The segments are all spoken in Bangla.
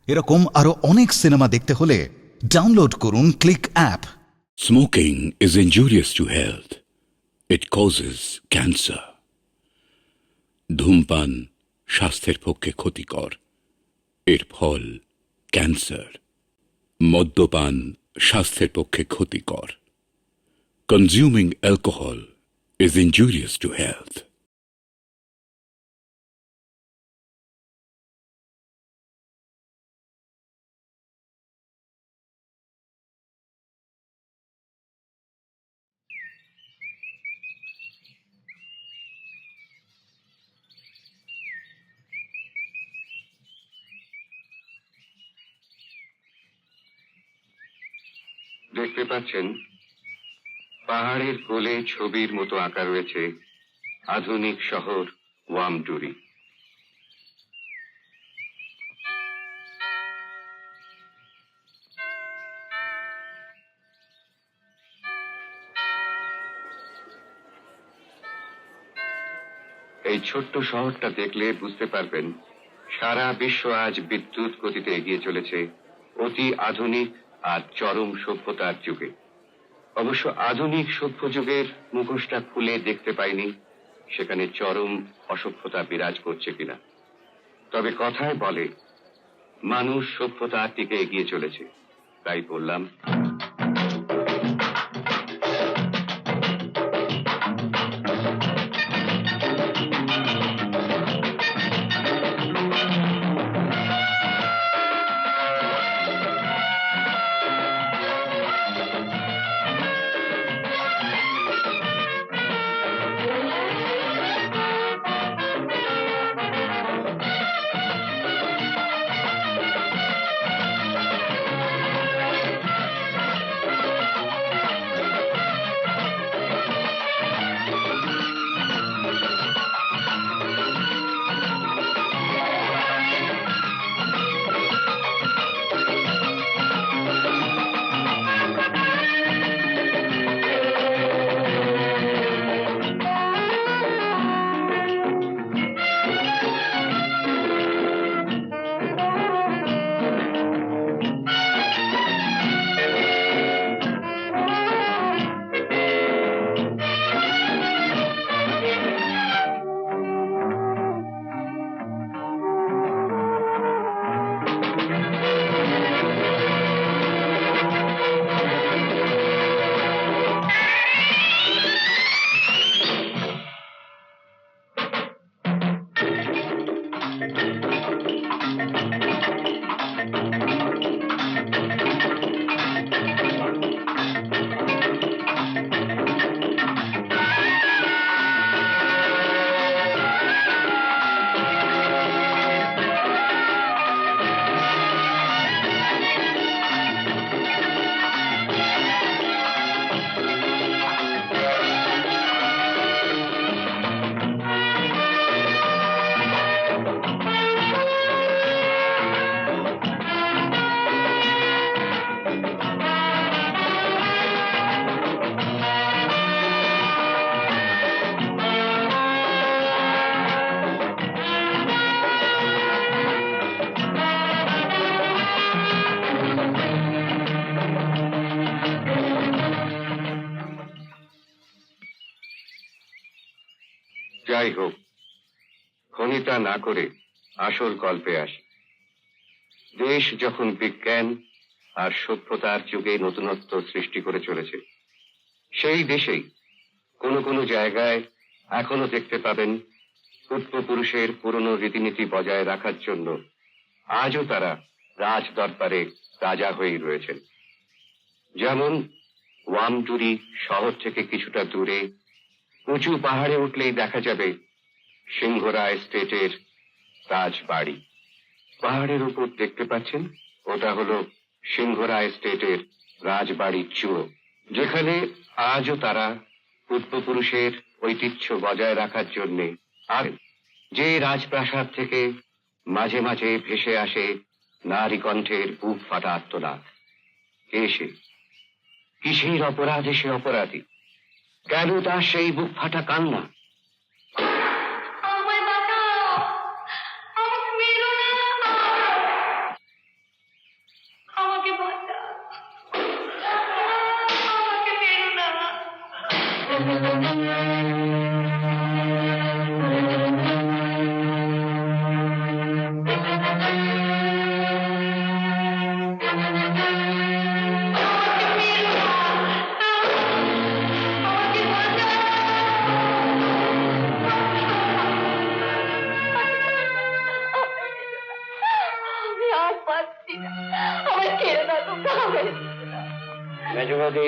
এরকম আরো অনেক সিনেমা দেখতে হলে ডাউনলোড করুন click app. Smoking is injurious to health. It causes cancer. ধূমপান স্বাস্থ্যের পক্ষে ক্ষতিকর, এর ফল ক্যান্সার। মদ্যপান স্বাস্থ্যের পক্ষে ক্ষতিকর। Consuming alcohol is injurious to health. দেখতে পাচ্ছেন পাহাড়ের কোলে ছবির মতো আঁকা রয়েছে আধুনিক শহর ওয়ামটুরি। এই ছোট্ট শহরটা দেখলে বুঝতে পারবেন সারা বিশ্ব আজ বিদ্যুৎ গতিতে এগিয়ে চলেছে অতি আধুনিক আর চরম সভ্যতার যুগে। অবশ্য আধুনিক সভ্য যুগের মুখোশটা খুলে দেখতে পাইনি সেখানে চরম অসভ্যতা বিরাজ করছে কিনা। তবে কথায় বলে মানুষ সভ্যতার দিকে এগিয়ে চলেছে, তাই বললাম। যাই হোক, খনিতা না করে আসল গল্পে আসি। দেশ যখন বিজ্ঞান আর সভ্যতার যুগে নতুনত্ব সৃষ্টি করে চলেছে, সেই দেশেই কোনো কোনো জায়গায় এখনো দেখতে পাবেন পূর্বপুরুষের পুরনো রীতিনীতি বজায় রাখার জন্য আজও তারা রাজ দরবারে রাজা হয়েই রয়েছেন। যেমন ওয়ামটুরি শহর থেকে কিছুটা দূরে উঁচু পাহাড়ে উঠলেই দেখা যাবে সিংহরা এস্টেটের রাজবাড়ি। পাহাড়ের উপর দেখতে পাচ্ছেন, ওটা হলো সিংহরা এস্টেটের রাজবাড়ির চূড়ো, যেখানে আজও তারা পূর্বপুরুষের ঐতিহ্য বজায় রাখার জন্য। আর যে রাজপ্রাসাদ থেকে মাঝে মাঝে ভেসে আসে নারী কণ্ঠের বুক ফাটা আর্তনাদ। কে সে? কিসের অপরাধে সে অপরাধী? কেন তার সেই বুক ফাটা কান্না? আমি আর পাচ্ছি না, আমার ছেড়ে দাও তোমরা, আমায় ছেড়ে দাও। মেজবৌদি,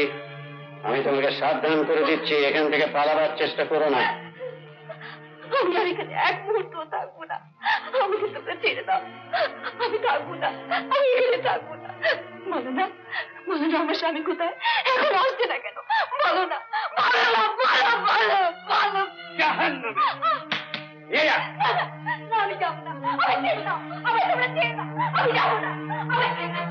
আমি তোমাকে সাবধান করে দিচ্ছি, এখান থেকে পালাবার চেষ্টা করো না। আমি আর এখানে এক মুহূর্ত থাকবো না, আমাকে তোমরা ছেড়ে দাও। আমি থাকবো না, আমি এখানে থাকবো না। বলো না, বলো না আমার স্বামী কোথায়, এখন আসছে না কেন? বলো না, বলো না, বলো, বলো, বলো। না, আমি যাবো না, আমি ছেড়ে দাও, আমি তোমরা ছেড়ে দাও, আমি যাবো না, আমি ছেড়ে দাও।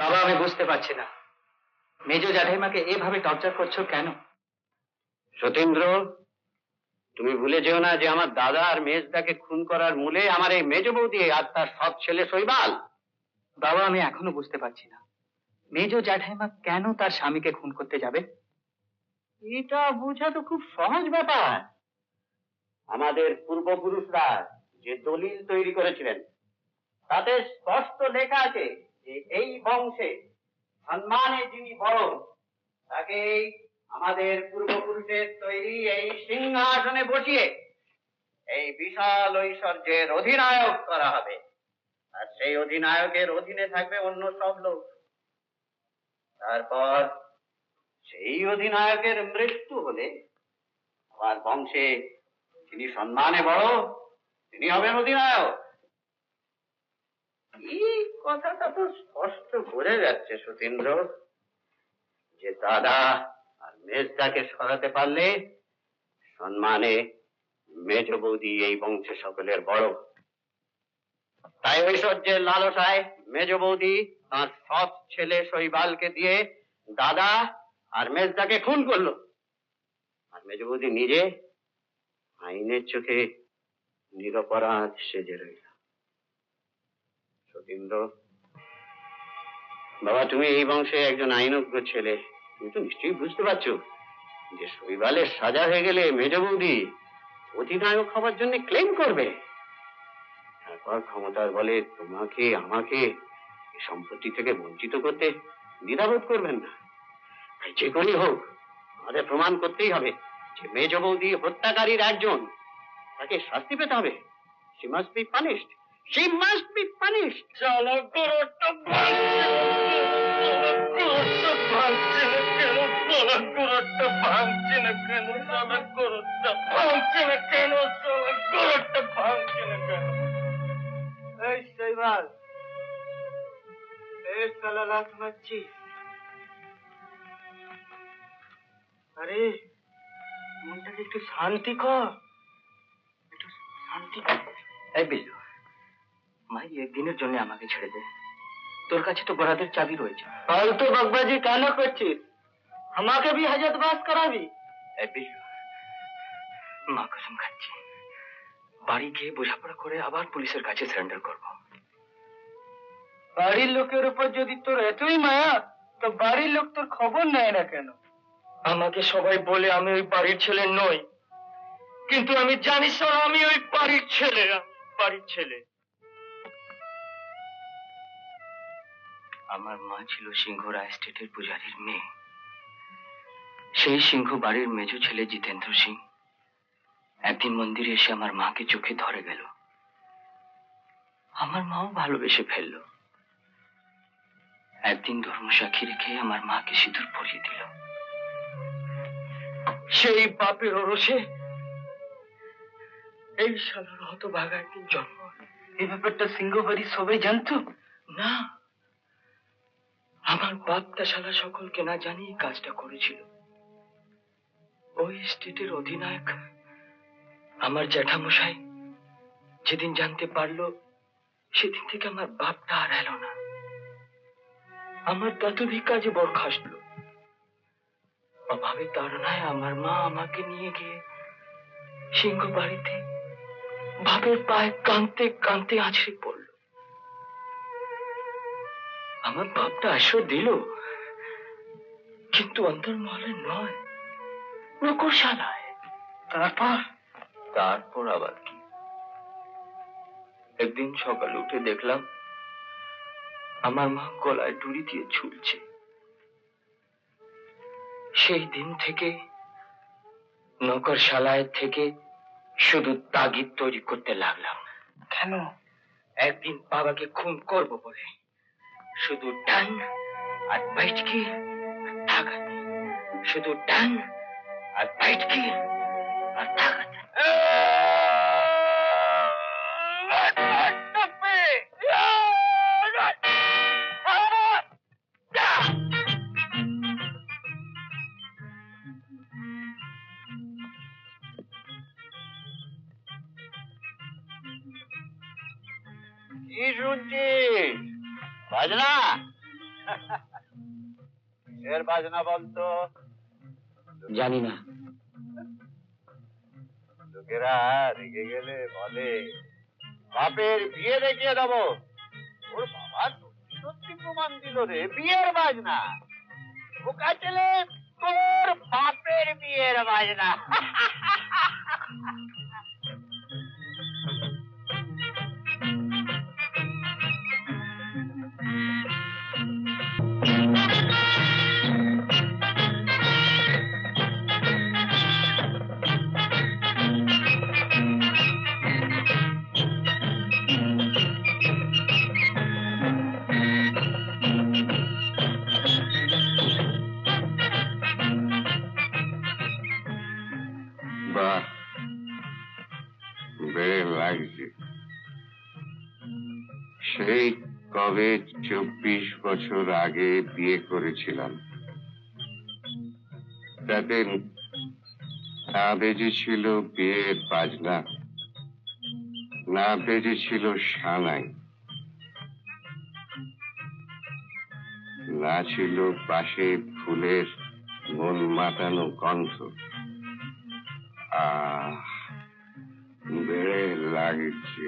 বাবা, আমি বুঝতে পারছি না মেজ জ্যাঠাইমাকে এভাবে টর্চার করছো কেন? সতীন্দ্র, তুমি ভুলে যেও না যে আমার দাদা আর মেজদাকে খুন করার মূলে আমার এই মেজ বৌদি আর তার সৎ ছেলে শৈবাল। বাবা, আমি এখনো বুঝতে পারছি না মেজ জ্যাঠাইমা কেন তার স্বামীকে খুন করতে যাবে। এটা বোঝা তো খুব সহজ ব্যাপার। আমাদের পূর্বপুরুষরা যে দলিল তৈরি করেছিলেন তাতে স্পষ্ট লেখা আছে যে এই বংশে সম্মানে যিনি বড় তাকে আমাদের পূর্বপুরুষের তৈরি এই সিংহাসনে বসিয়ে এই বিশাল ঐশ্বর্যের অধিনায়ক করা হবে, আর সেই অধিনায়কের অধীনে থাকবে অন্য সব লোক। তারপর সেই অধিনায়কের মৃত্যু হলে আমার বংশে যিনি সম্মানে বড় তিনি হবেন অধিনায়ক। এই কথাটা তো স্পষ্ট করে যাচ্ছে সতীন্দ্র যে দাদা আর মেজদাকে সরাতে পারলে সম্মানে মেজ বৌদি এই বংশে সকলের বড়। তাই ঐশ্বর্যের লালসায় মেজ বৌদি তার সৎ ছেলে শৈবালকে দিয়ে দাদা আর মেজদাকে খুন করলো, আর মেজ বৌদি নিজে আইনের চোখে নিরপরাধ সেজে রইল। সতীন্দ্র বাবা, তুমি এই বংশে একজন আইনজ্ঞ ছেলে, তুমি তো নিশ্চয়ই বুঝতে পারছো যে শৈবালের সাজা হয়ে গেলে মেজ বৌদি অধিনায়ক হবার জন্য ক্লেম করবে, তারপর ক্ষমতার বলে তোমাকে আমাকে এই সম্পত্তি থেকে বঞ্চিত করতে দ্বিধাবোধ করবেন না। তাই যে কোনই হোক আমাদের প্রমাণ করতেই হবে যে মেজ বৌদি হত্যাকারীর একজন, তাকে শাস্তি পেতে হবে। She must be punished. She must be punished. চলো গুরুত্ব ভাঙছে না কেন? এই শৈবাল, এই সালা লাত মারছি। আরে মনটাকে একটু শান্তি কর, একটু শান্তি। এই বিল্লু, মাই একদিনের জন্য আমাকে ছেড়ে দে, তোর কাছে তো বরাদের চাবি রয়েছে। ফালতু বকবাজি কেন করছিস? আমাকে भी হাজতবাস করাবি? এই বিল্লু, মা কসম খাচ্ছি বাড়ি গিয়ে বোঝাপড়া করে আবার পুলিশের কাছে সারেন্ডার করব। বাড়ির লোকের উপর যদি তোর এতই মায়া, তো বাড়ির লোক তোর খবর নেয় না কেন? আমাকে সবাই বলে আমি ওই বাড়ির ছেলে নই, কিন্তু আমি জানি স্যার আমি ওই বাড়ির ছেলে, বাড়ির ছেলে। আমার মা ছিল সিংহরা এস্টেটের পূজারীর মেয়ে। সেই সিংহ বাড়ির মেজো ছেলে জিতেন্দ্র সিং একদিন মন্দিরে এসে আমার মাকে চোখে ধরে গেল। আমার মাও ভালোবেসে ফেলল। একদিন ধর্মসাক্ষী রেখে আমার মাকে সিঁদুর পরিয়ে দিল। সেই পাপের ওরসে এই শালার হতভাগা একদিন জন্ম। এই ব্যাপারটা সিংহ বাড়ির সবাই জানতো না। আমার বাপটা শালা সকলকে না জানিয়ে কাজটা করেছিল। ওই স্টেটের অধিনায়ক আমার জ্যাঠামশাই যেদিন জানতে পারলো, সেদিন থেকে আমার বাপটা আর এলো না। আমার দাদুরি কাজে বরখাস্ত। অভাবে তাড়নায় আমার মা আমাকে নিয়ে গিয়ে সিংহ বাড়িতে বাপের পায়ে কাঁদতে কাঁদতে আছড়ে পড়ল। আমার বাপটা আশ্রয় দিল, কিন্তু অন্তর্মহলে নয়, নকরশালায়। তারপর আবার কি? একদিন সকালে উঠে দেখলাম আমার মা গলায় দড়ি দিয়ে ঝুলছে। সেই দিন থেকে নকরশালায় থেকে শুধু তাগিদ তৈরি করতে লাগলাম। কেন? একদিন বাবাকে খুন করব বলে। শুধু টান আর বাইটকি তাগাদ, শুধু টান আর বাইটকি আর তাগাদ। কি শুনছিস? বাজনা? এর বাজনা বলতো। জানি না। লোকেরা রেগে গেলে বলে বাপের বিয়ে দেখিয়ে দেবো। ওর বাবা সত্যি সত্যি প্রমাণ দিল রে, বিয়ের বাজনা। বোকা ছেলে, তোর বাপের বিয়ের বাজনা। বাহ, বেশ লাগছে। সেই কবে 24 বছর আগে বিয়ে করেছিলাম, তাতে না বেজেছিল বিয়ের বাজনা, না বেজেছিল সানাই, না ছিল পাশে ফুলের মন মাতানো কণ্ঠ। আহ, বেশ লাগছে।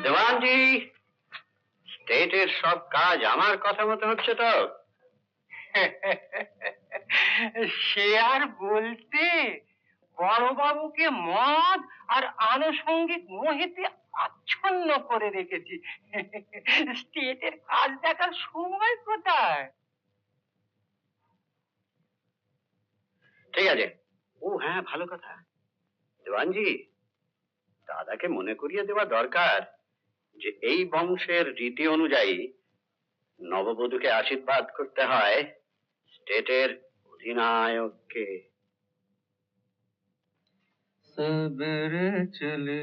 দেওয়ানজি, স্টেটের সব কাজ আমার কথা মতো হচ্ছে তো? সে আর বলতে, বড়বাবুকে মদ আর আনুষঙ্গিক মোহেতে আচ্ছন্ন করে রেখেছি। স্টেটের কাজ দেখার সময় কোথায়? ঠিক আছে। ও হ্যাঁ, ভালো কথা। দেওয়ানজি, দাদাকে মনে করিয়ে দেওয়া দরকার যে এই বংশের রীতি অনুযায়ী নববধূকে আশীর্বাদ করতে হয় স্টেটের অধিনায়ককে। সবেরে চলে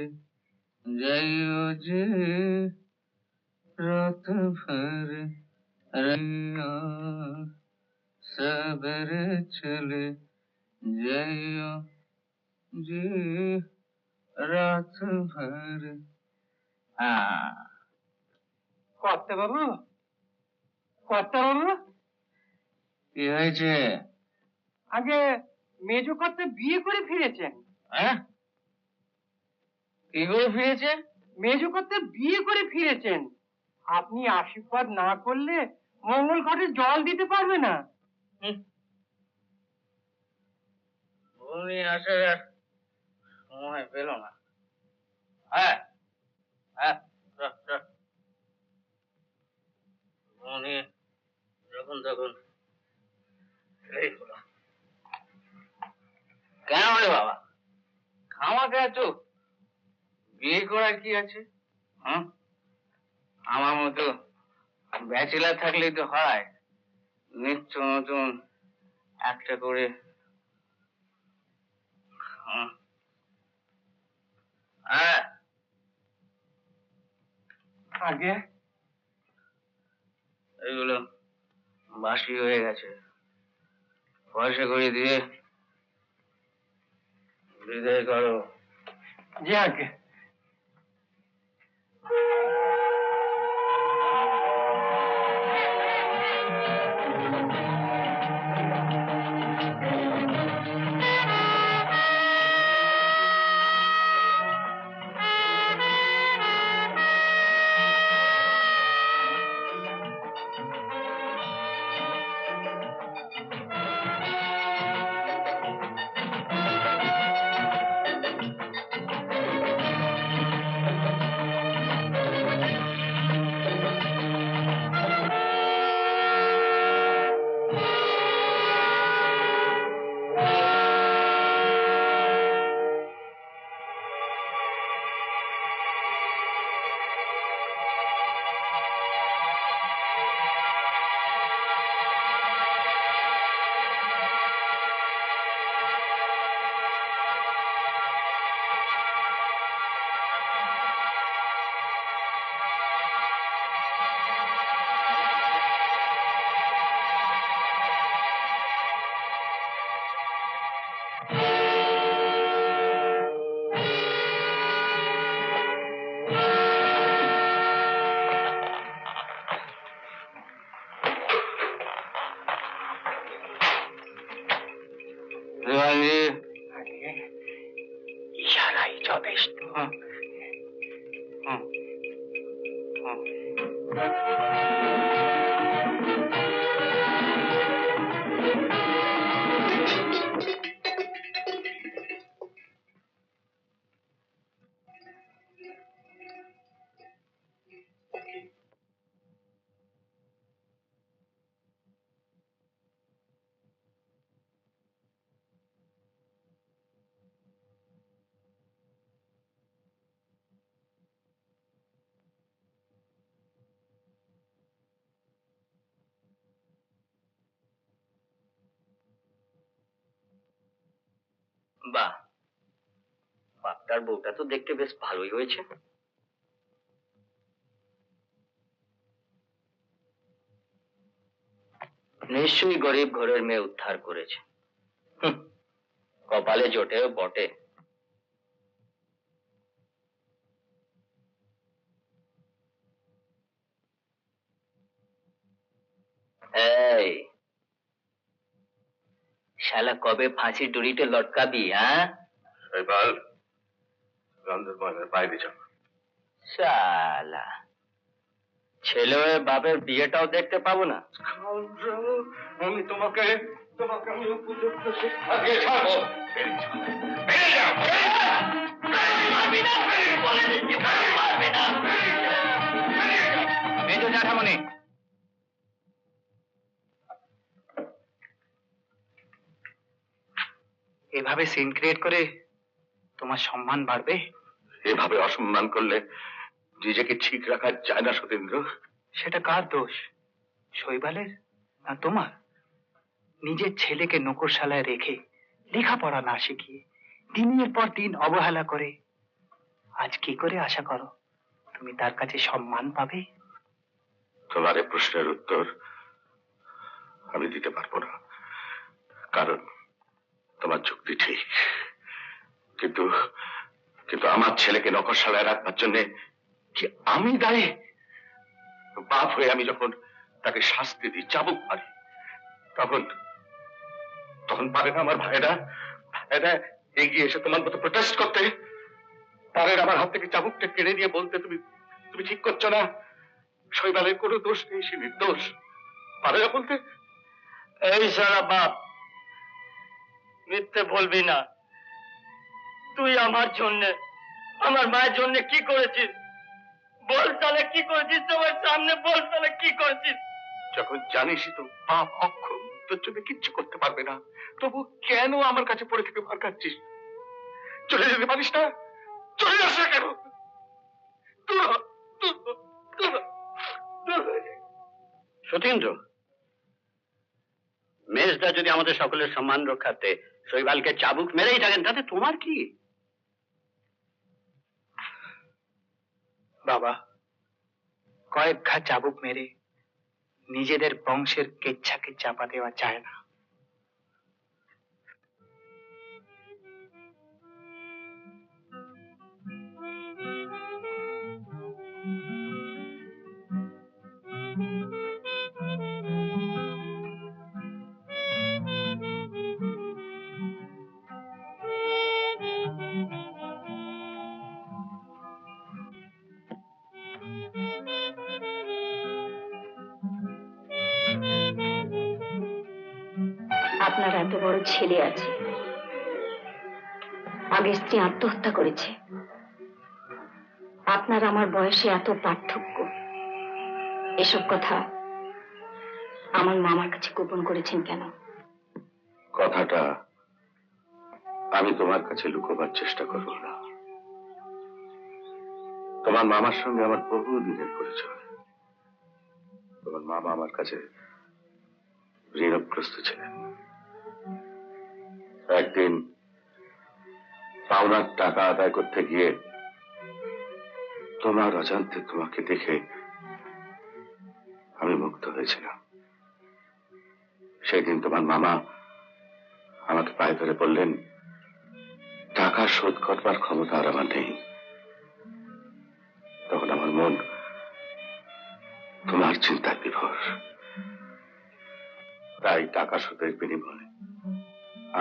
যাইও যে রাত ভর রইয়া, সবেরে চলে যাইও যে রাত ভর। কর্তা বাবু, কর্তা বাবু, কি হয়েছে? আগে মেজো কর্তা বিয়ে করে ফিরেছেন। হ্যাঁ, কি করে ফিরেছেন? মেজো কর্তা বিয়ে করে ফিরেছেন। আপনি আশীর্বাদ না করলে মঙ্গল ঘাটে জল দিতে পারবে না। উনি আসার সময় পেল না। হ্যাঁ হ্যাঁ, যখন তখন এই হলো। কেন রে বাবা, খামাকে এত বিয়ে করার কি আছে? হ্যাঁ, আমার মতো ব্যাচেলার থাকলেই তো হয়, নিত্য নতুন একটা করে। হ্যাঁ, আগে এগুলো বাসি হয়ে গেছে, পয়সা করে দিয়ে বিদায় করো। জি আগে। ইশারাই যথেষ্ট। বাহ, বাপটার বউটা তো দেখতে বেশ ভালোই হয়েছে। নিশ্চয়ই গরিব ঘরের মেয়ে উদ্ধার করেছে। কপালে জোটেও বটে। এই শালা কবে ফাঁসির দড়িতে লটকাবি? হ্যাঁ, শৈবাল, গন্ধর্বনের বাইরে যাও। শালা ছেলে হয়ে বাপের বিয়েটাও দেখতে পাবো না। আমি তোমাকে আমি উপযুক্ত শিক্ষা দিয়ে ছাড়বো। বেরিয়ে যাও। মেজো জ্যাঠামণি, এভাবে সিন ক্রিয়েট করে তোমার সম্মান বাড়বে? এভাবে অসম্মান করলে নিজেকে ঠিক রাখা যায় না সতীন্দ্র। সেটা কার দোষ, শৈবালের না তোমার? নিজের ছেলেকে নকরশালায় রেখে লেখাপড়া না শিখিয়ে দিনের পর দিন অবহেলা করে আজ কি করে আশা করো তুমি তার কাছে সম্মান পাবে? তোমার এই প্রশ্নের উত্তর আমি দিতে পারবো না, কারণ তোমার যুক্তি ঠিক, কিন্তু কিন্তু আমার ছেলেকে নকরশালায় রাখবার জন্য কি আমি দায়ী? বাপ হয়ে আমি যখন তাকে শাস্তি দিই, চাবুক মারি, তখন তখন পারে না আমার ভাইরা এগিয়ে এসে তোমার মতো প্রোটেস্ট করতে? পারেন আমার হাত থেকে চাবুকটা কেড়ে নিয়ে বলতে তুমি তুমি ঠিক করছো না, শৈবালের কোনো দোষ নেই, সে নির্দোষ? পারে না বলতে? এই সারা বাপ, মিথ্যে বলবি না। তুই আমার জন্য, আমার মায়ের জন্য কি করেছিস? বল তাহলে কি করেছিস? তোমার সামনে বল তাহলে কি করেছিস? যখন জানিসই তোর বাপ অক্ষম, তোর জন্য কিচ্ছু করতে পারবে না, তবু কেন আমার কাছে পড়ে থেকে মার খাচ্ছিস? চলে যেতে পারিস না? চলে যাস না কেন? সতীন্দ্র, মেজদা যদি আমাদের সকলের সম্মান রক্ষার্থে শৈবালকে চাবুক মেরেই থাকেন, তাতে তোমার কি? বাবা, কয়েক ঘা চাবুক মেরে নিজেদের বংশের কেচ্ছাকে চাপা দেওয়া যায় না। আপনার এত বড় ছেলে আছে, আগে স্ত্রী আত্মহত্যা করেছে, আপনার আমার বয়সে এত পার্থক্য, এসব কথা আমার মামার কাছে গোপন করেছেন কেন? কথাটা আমি তোমার কাছে লুকোবার চেষ্টা করব না। তোমার মামার সঙ্গে আমার বহু দিনের পরিচয়। তোমার মামা আমার কাছে ঋণগ্রস্ত ছিলেন। একদিন পাওনার টাকা আদায় করতে গিয়ে তোমার অজান্তে তোমাকে দেখে আমি মুগ্ধ হয়েছিলাম। সেই দিন তোমার মামা আমাকে পায়ে ধরে বললেন, টাকা শোধ করবার ক্ষমতা আর আমার নেই। তখন আমার মন তোমার চিন্তায় বিভোর। তাই টাকা শোধের বিনিময়ে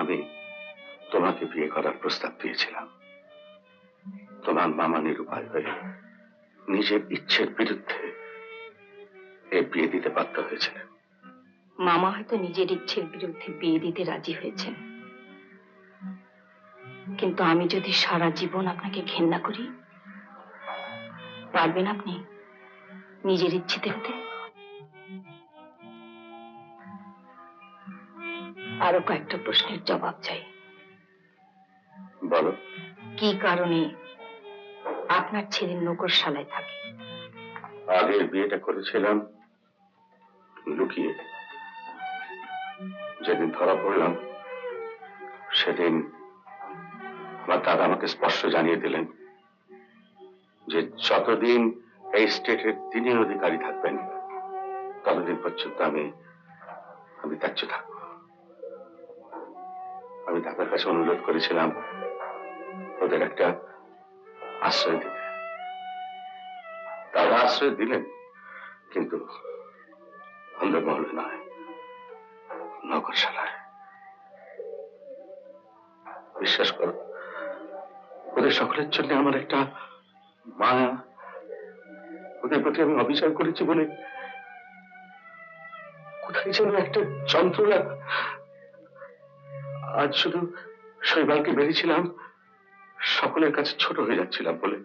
আমি তোমাকে বিয়ে করার প্রস্তাব দিয়েছিলাম। তোমার মামা নিরুপায় হয়ে নিজের ইচ্ছের বিরুদ্ধে এই বিয়ে দিতে বাধ্য হয়েছিলেন। মামা হয়তো নিজের ইচ্ছের বিরুদ্ধে বিয়ে দিতে রাজি হয়েছেন, কিন্তু আমি যদি সারা জীবন আপনাকে ঘেন্না করি, পারবেন আপনি নিজের ইচ্ছেতে হতে? আরো কয়েকটা প্রশ্নের জবাব চাই। বলো। কি কারণে আপনার ছেলে নকরশালায় থাকে? আগের বিয়েটা করেছিলাম লুকিয়ে। যেদিন ধরা পড়লাম সেদিন আমার দাদা আমাকে স্পষ্ট জানিয়ে দিলেন যে যতদিন এই স্টেটের তিনি অধিকারী থাকবেন ততদিন পর্যন্ত আমি ত্যায্য থাকবো। আমি দাদার কাছে অনুরোধ করেছিলাম ওদের একটা আশ্রয় দিতে। দাদা আশ্রয় দিলেন, কিন্তু অন্দরমহলে নয়, নগরশালায়। বিশ্বাস করো, ওদের সকলের জন্য আমার একটা মায়া, ওদের প্রতি আমি অবিচার করেছি বলে কোথায় যেন একটা যন্ত্রণা। আজ শুধু শৈবালকে বেরিয়েছিলাম সকলের কাছে ছোট হয়ে যাচ্ছিলাম বলে।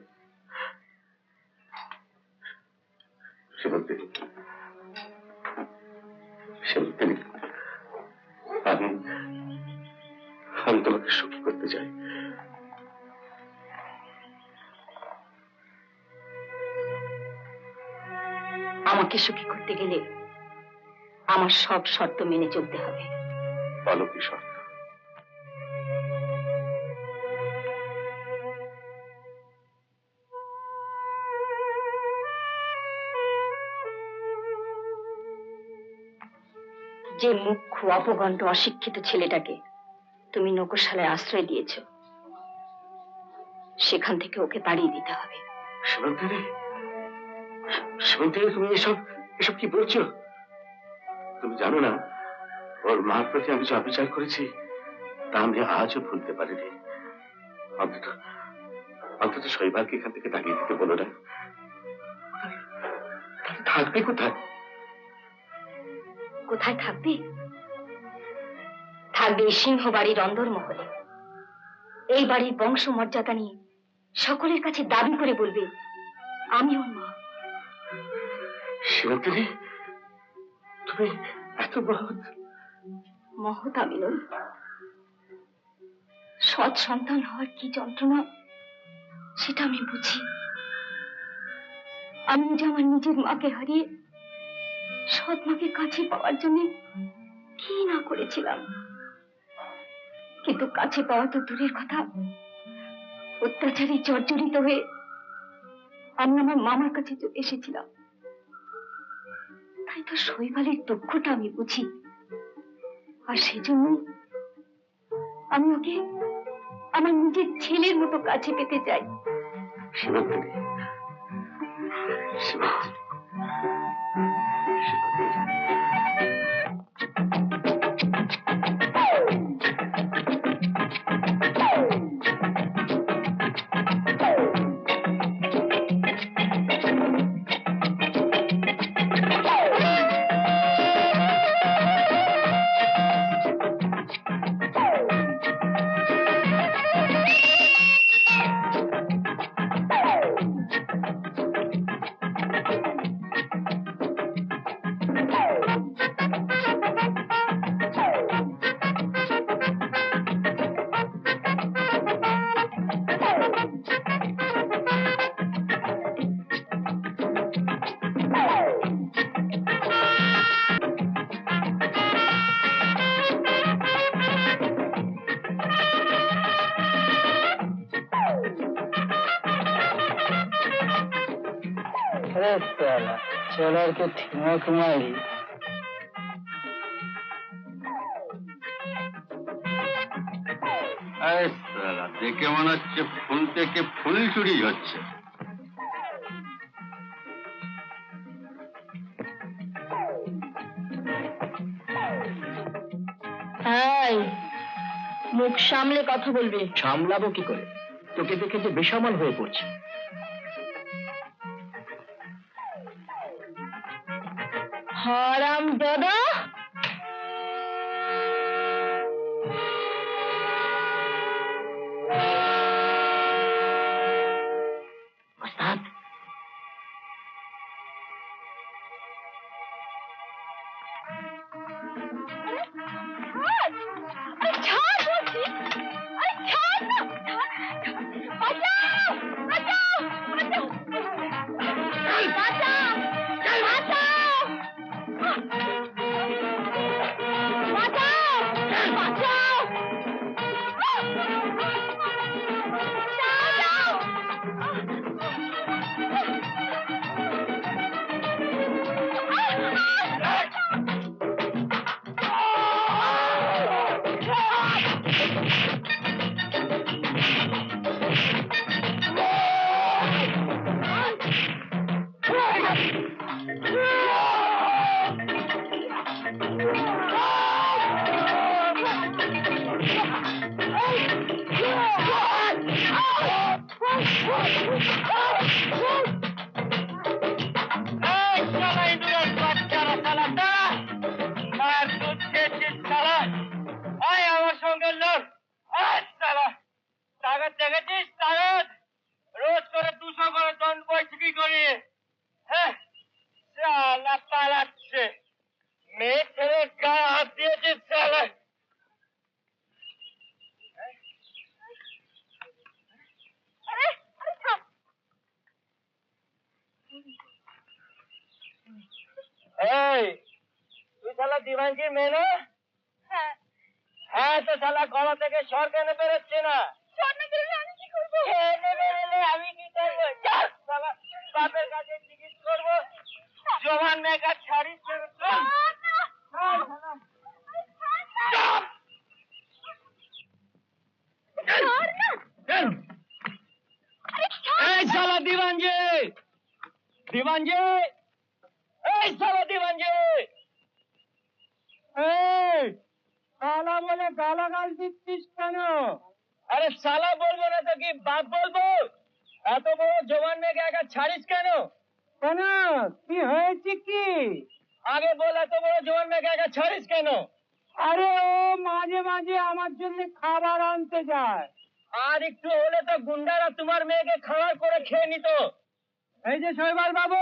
আমি তোমাকে সুখী করতে চাই। আমাকে সুখী করতে গেলে আমার সব শর্ত মেনে চলতে হবে। বলো কি শর্ত? যে মুখ্য অপগণ্ড অশিক্ষিত ছেলেটাকে তুমি নকরশালায় আশ্রয় দিয়েছ, সেখান থেকে ওকে তাড়িয়ে দিতে হবে। সেবন্তীরে, তুমি এসব কি বলছো? তুমি জানো না ওর মার প্রতি আমি যে অবিচার করেছি তা আমি আজও ভুলতে পারিনি। অন্তত শৈবালকে এখান থেকে তাড়িয়ে দিতে বলো না। থাকবে কোথায়? কোথায় থাকবে? থাকবে এই সিংহ বাড়ির অন্দরমহলে। এই বাড়ির বংশ মর্যাদা নিয়ে সকলের কাছে দাবি করে বলবে আমি ওর মা। শিবন্তী, হয়ে এত মহৎ। মহৎ আমি নই। সৎ সন্তান হওয়ার কি যন্ত্রণা সেটা আমি বুঝি। আমি যে আমার নিজের মাকে হারিয়ে সৎ মাকে কাছে পাওয়ার জন্য কি না করেছিলাম, কিন্তু কাছে পাওয়া তো দূরের কথা, অত্যাচারী জর্জরিত হয়ে আমি আমার মামার কাছে চলে এসেছিলাম। তাই তো শৈবালের দুঃখটা আমি বুঝি, আর সেই জন্য আমি ওকে আমার নিজের ছেলের মতো কাছে পেতে চাই। শিবত্রী, শিবত্রী, चलर के ठिमक मारी দেখে মনে হচ্ছে ফুল থেকে ফুল চুরি হচ্ছে। মুখ সামলে কথা বলবি। সামলাবো কি করে? তোকে দেখে যে বেসামাল হয়ে পড়ছে। হারাম দাদা, রোজ করে 200 করে দণ্ড বৈঠকি করি। হ্যাঁ, পালাচ্ছে। মেয়ে ছেলে গায়ে হাত দিয়েছে চালা। এই তুই শালা দিবানজির মেয়ে না? হ্যাঁ, তো শালা গলা থেকে স্বর কেন বেরোচ্ছে না? আমি কি করবো? আমি কি করবো? শালা বাপের কাছে জিজ্ঞেস করবো। জবান মেঘা ছাড়িস এই শালা দিবানজি, দিবানজি, এই শালা দিবানজি, এই শালা বলে গালাগাল দিচ্ছিস কেন? আরে শালা বলবো না তো কি বাপ বলবো? এত বড় জবান মেঘে একা ছাড়িস কেন? কেন, কি হয়েছে কি? আগে বল, এত বড় জবান মেঘে একা ছাড়িস কেন? আরে ও মাঝে মাঝে আমার জন্য খাবার আনতে যায়। আর একটু হলে তো গুন্ডারা তোমার মেয়েকে খাবার করে খেয়ে নিত। এই যে শৈবাল বাবু,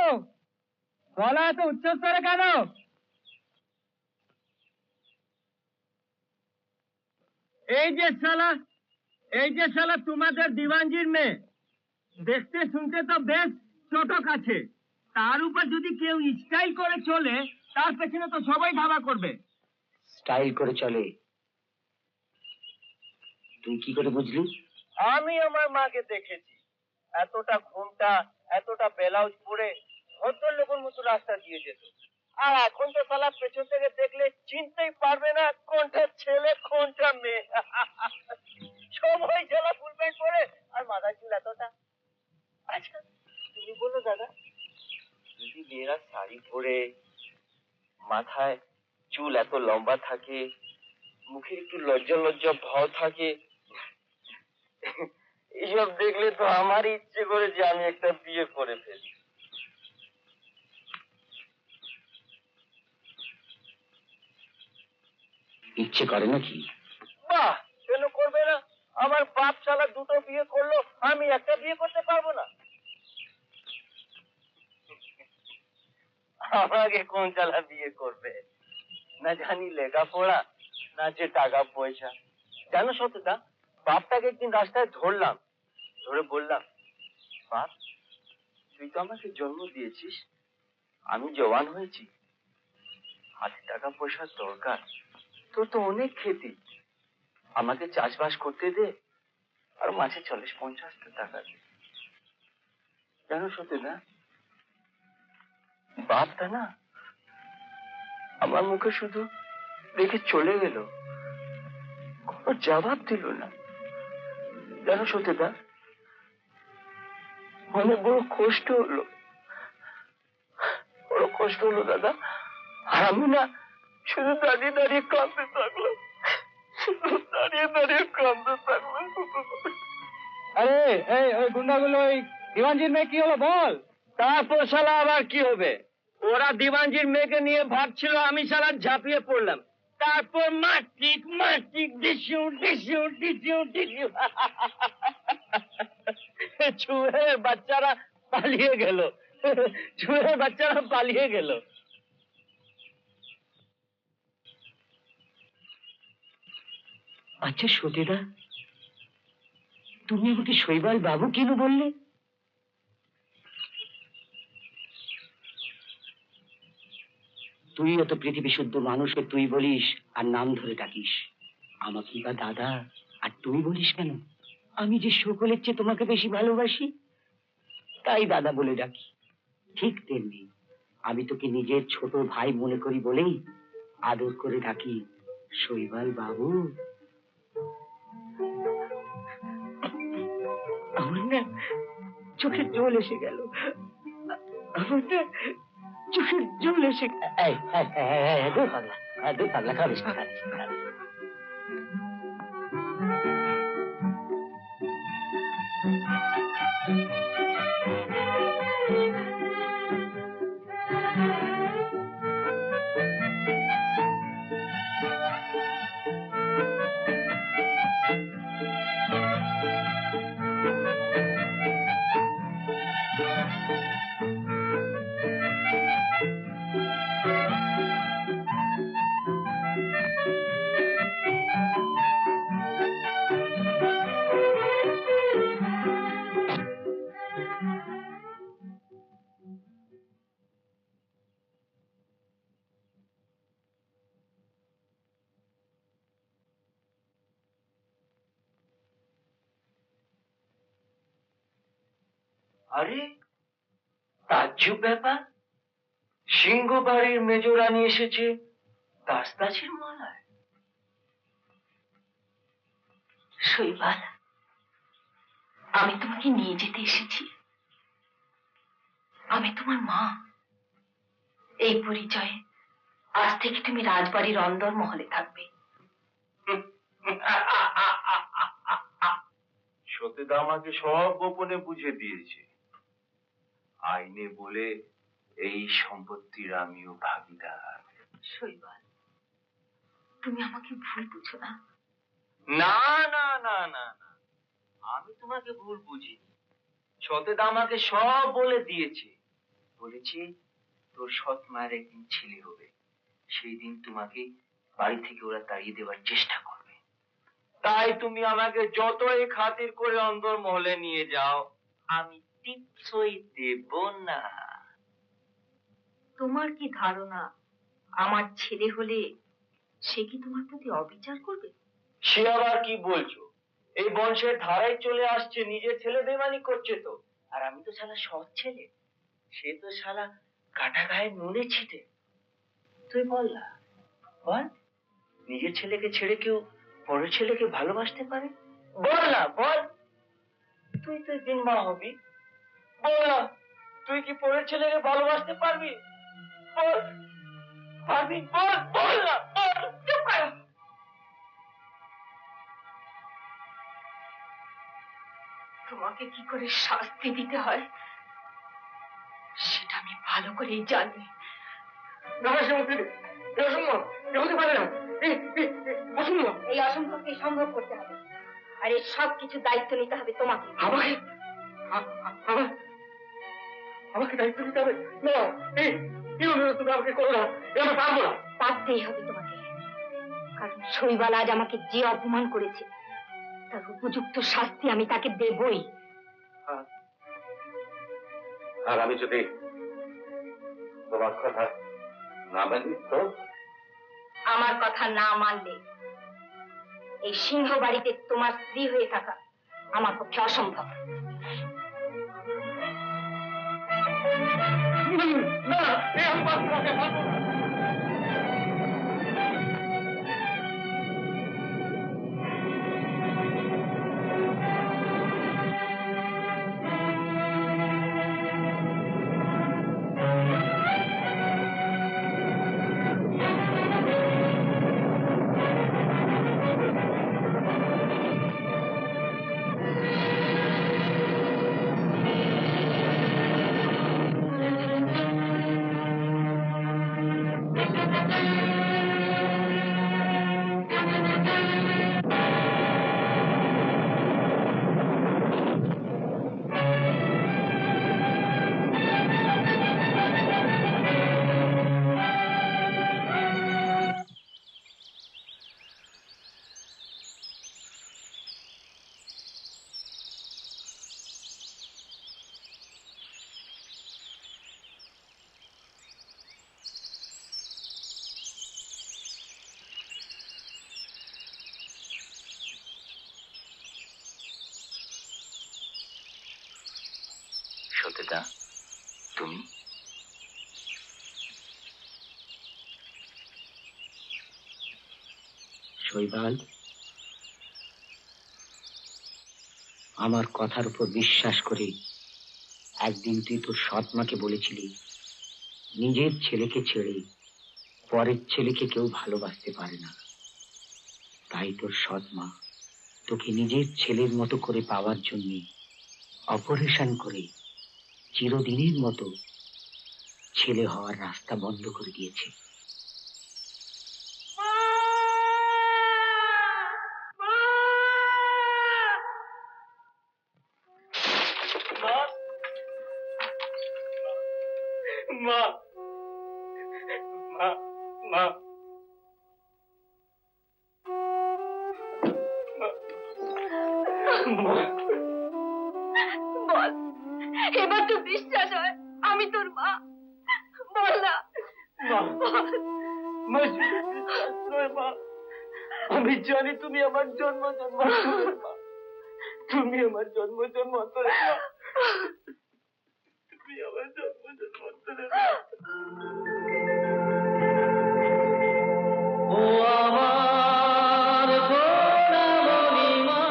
গলা এত উচ্চস্তরে কেন? এই যে শালা তোমাদের দিওয়ানজির মেয়ে, দেখতে শুনতে তো বেশ চটক আছে, তার উপর যদি কেউ স্টাইল করে চলে তার পেছনে তো সবাই ধাবা করবে। স্টাইল করে চলে? তুই কি করে বুঝলি? আমি আমার মাকে দেখেছি, এতটা ঘুমটা এতটা ব্লাউজ পরে ভদ্রলোকের মতো রাস্তা দিয়ে যেত। আর এখন তো শালা পেছন থেকে দেখলে চিনতেই পারবে না কোনটা ছেলে কোনটা মেয়ে। সবাই শালা ফুল প্যান্ট পরে আর মাথায় চুল এতটা। আচ্ছা তুমি বলো দাদা, যদি মেয়েরা শাড়ি পরে মাথায় চুল এত লম্বা থাকে, মুখে একটু লজ্জা লজ্জা ভাব থাকে, এইসব দেখলে তো আমার ইচ্ছে করে যে আমি একটা বিয়ে করে ফেলি। ইচ্ছে করে নাকি? বাহ, কেন করবে না? আমার বাপ শালা দুটো বিয়ে করলো, আমি একটা বিয়ে করতে পারবো না? আমাকে কোন শালা বিয়ে করবে? না জানি লেখাপড়া, না যে টাকা পয়সা। জানো সত্যতা, বাপটাকে একদিন রাস্তায় ধরলাম, ধরে বললাম, বাপ তুই তো আমাকে জন্ম দিয়েছিস, আমি জওয়ান হয়েছি, হাতে টাকা পয়সার দরকার, তোর তো অনেক খেতি, আমাকে চাষবাস করতে দে, আর মাসে 40-50 টাকা দে। জানো সত্যি না, বাপটা না আমার মুখে শুধু দেখে চলে গেল, কোনো জবাব দিল না। জানো সত্যিটা, মনে বড় কষ্ট হলো, বড় কষ্ট হলো দাদা। আর আমি না শুধু দাঁড়িয়ে দাঁড়িয়ে কাঁদতে থাকলাম, শুধু দাঁড়িয়ে দাঁড়িয়ে কাঁদতে থাকলাম। আরে এই ওই গুন্ডাগুলো ওই দিওয়ানজির মেয়ে কি হলো বল? তারপর শালা আবার কি হবে? ওরা দিওয়ানজির মেয়েকে নিয়ে ভাবছিল, আমি শালা ঝাঁপিয়ে পড়লাম, তারপর মাটিক মাটিক ডিসিউ ডিসিউ ডিসিউ ডিসিউ চুহের বাচ্চারা পালিয়ে গেল, চুহের বাচ্চারা পালিয়ে গেল। আচ্ছা সতীদা, তুমি আমাকে শৈবাল বাবু কেন বললে? তুইও তো পৃথিবী শুদ্ধ মানুষকে তুই বলিস আর নাম ধরে ডাকিস, আমাকে বা দাদা আর তুই বলিস কেন? আমি যে সকলের চেয়ে তোমাকে বেশি ভালোবাসি, তাই দাদা বলে ডাকি। ঠিক তেমনি আমি তোকে নিজের ছোট ভাই মনে করি বলেই আদর করে ডাকি শৈবাল বাবু। আমার না চোখে জল এসে গেল, আমার না চোখের জল এসে দূর পাগলা খাবিস না, খাবিস না। আরে তাজ্জব ব্যাপার, সিংহ বাড়ির মেজরানি এসেছে দাসদাসীর মালায়। শৈবাল, আমি তোমাকে নিয়ে যেতে এসেছি, আমি তোমার মা। এই পরিচয়ে আজ থেকে তুমি রাজবাড়ির অন্দর মহলে থাকবে। সতীদা আমাকে সব গোপনে বুঝে দিয়েছে, আইনে বলে এই সম্পত্তির আমিও ভাগিদার। শৈবাল, তুমি আমাকে ভুল বুঝো না। না না না না না, আমি তোমাকে ভুল বুঝিনি। সতেদা আমাকে সব বলে দিয়েছে, বলেছে তোর সৎ মায়ের একদিন ছেলে হবে, সেই দিন তোমাকে বাড়ি থেকে ওরা তাড়িয়ে দেওয়ার চেষ্টা করবে, তাই তুমি আমাকে যতই খাতির করে অন্দরমহলে নিয়ে যাও, আমি টিপসই দেব না। তোমার কি ধারণা আমার ছেলে হলে সে কি তোমার প্রতি অবিচার করবে? সে আবার কি বলছো? এই বংশের ধারাই চলে আসছে, নিজের ছেলে বেমানি করছে তো। আর আমি তো শালা সৎ ছেলে, সে তো শালা কাটা গায়ে নুনে ছিটে। তুই বল না, বল, নিজের ছেলেকে ছেড়ে কেউ পরের ছেলেকে ভালোবাসতে পারে? বল না, বল। তুই তো দিন মা হবি, বল না, তুই কি পরের ছেলেকে ভালোবাসতে পারবি? বল, পারবি? বল, বল না, বল। চুপ করো। তোমাকে কি করে শাস্তি দিতে হয় সেটা আমি ভালো করেই জানি। এই অসম্ভবকে সম্ভব করতে হবে, আর এই সব কিছু দায়িত্ব নিতে হবে তোমাকে। আমাকে আমাকে দায়িত্ব নিতে হবে? না, তুমি আমাকে করো না, আমি পারবো না। পারতেই হবে তোমাকে, কারণ শৈবাল আজ আমাকে যে অপমান করেছে তার উপযুক্ত শাস্তি আমি তাকে দেবই। আর আমি যদি তোমার কথা না মানি তো? আমার কথা না মানলে এই সিংহ বাড়িতে তোমার স্ত্রী হয়ে থাকা আমার পক্ষে অসম্ভব। না, আমি পারবো না। সত্যতা, তুমি? শৈবাল, আমার কথার উপর বিশ্বাস করে একদিন তুই তোর সৎ মাকে বলেছিলি নিজের ছেলেকে ছেড়ে পরের ছেলেকে কেউ ভালোবাসতে পারে না। তাই তোর সৎ মা তোকে নিজের ছেলের মতো করে পাওয়ার জন্য অপারেশন করে চিরদিনের মতো ছেলে হওয়ার রাস্তা বন্ধ করে দিয়েছে। মা, মা, মা, বল, এবার তো বিশ্বাস হয় আমি তোর মা। বল না। আমি জানি তুমি আমার জন্ম জন্মান্তরের মা। তুমি আমার জন্ম জন্মান্তরের মা। তুমি আমার জন্ম জন্মান্তরের মা। ও আমার সোনামণি মা,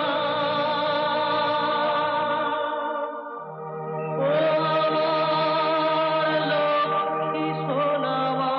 ও আমার লক্ষ্মী সোনা মা।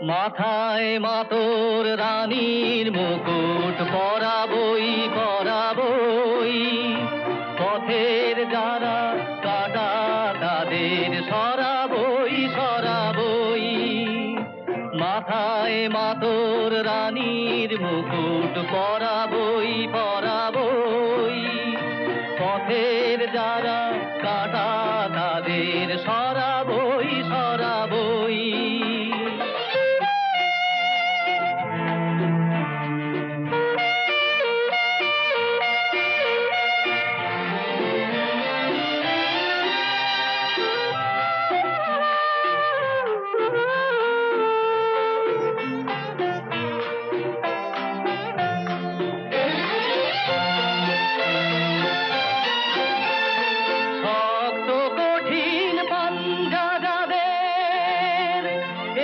মাথায় মাতোর রানীর মুকুট পরাবই পরাবই, পথের যারা কাটা তাদের সরাবই সরাবই। মাথায় মাতোর রানীর মুকুট পরাবই পরাবই, পথের যারা কাটা তাদের সরাবই সরাবই। শক্ত কঠিন পাঞ্জা যাদের,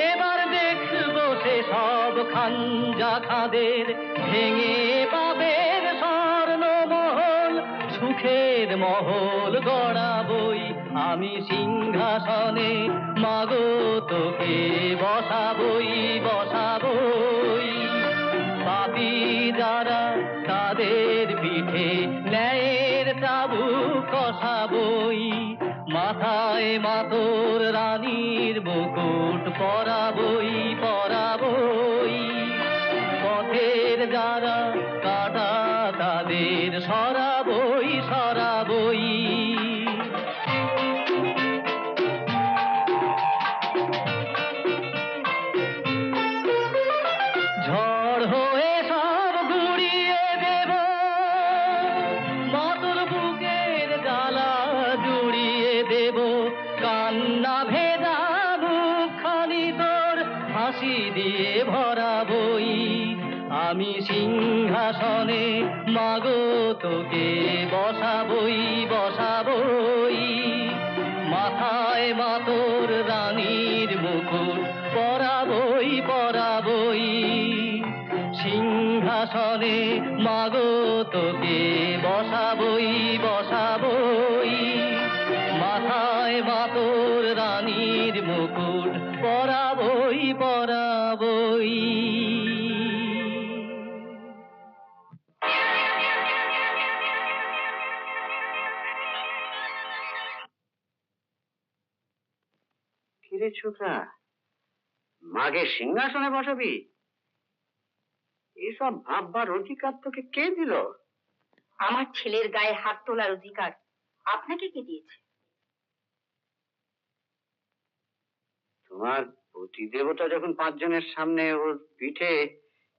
এবার দেখবো সে সব খাঞ্জা খাদের। ভেঙে পাবের স্বর্ণ মহল, সুখের মহল গড়াবই আমি সিংহাসনে। মাগো তোকে বসাবই বসাবই, পাপী যারা তাদের পিঠে ন্যায়ের চাবুক কষাবই। মাথায় মাতোর রানীর মুকুট পরাবই পরাবই, পথের যারা কাটা তাদের সরাবই সরাবই। ঝড় হয়ে সব গুড়িয়ে দেব, মাতর বুকের জ্বালা জুড়িয়ে দেব। কান্না ভেজা মুখখানি তোর হাসি দিয়ে ভরাবই আমি সিংহাসনে। মাগো তোকে বসাবই বসাবই, মাথায় মাতোর রানীর মুকুট পরাবই পরাবই। সিংহাসনে মাগো তোকে বসাবই বসাবই, মাথায় মাতোর রানীর মুকুট পরাবই পরাবই। কিরে ছোকরা, মাগে সিংহাসনে বসাবি? এসব ভাববার অধিকার তোকে কে দিল? আমার ছেলের গায়ে হাত তোলার অধিকার আপনাকে কে দিয়েছে? তোমার প্রতিদেবতা যখন 5 জনের সামনে ওর পিঠে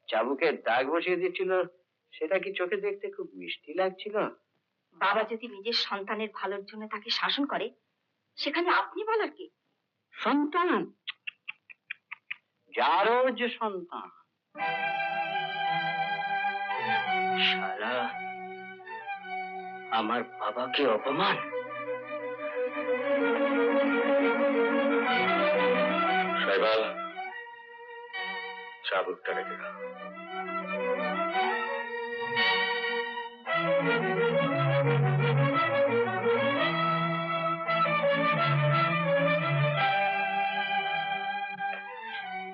চাবুকের দাগ বসিয়ে দিচ্ছিল, সেটা কি চোখে দেখতে খুব মিষ্টি লাগছিল? বাবা যদি নিজের সন্তানের ভালোর জন্য তাকে শাসন করে, সেখানে আপনি বলার কি? সন্তান? যারও যে সন্তান। শালা আমার বাবাকে অপমান। শৈবাল, চাবুকটা রেখে দাও।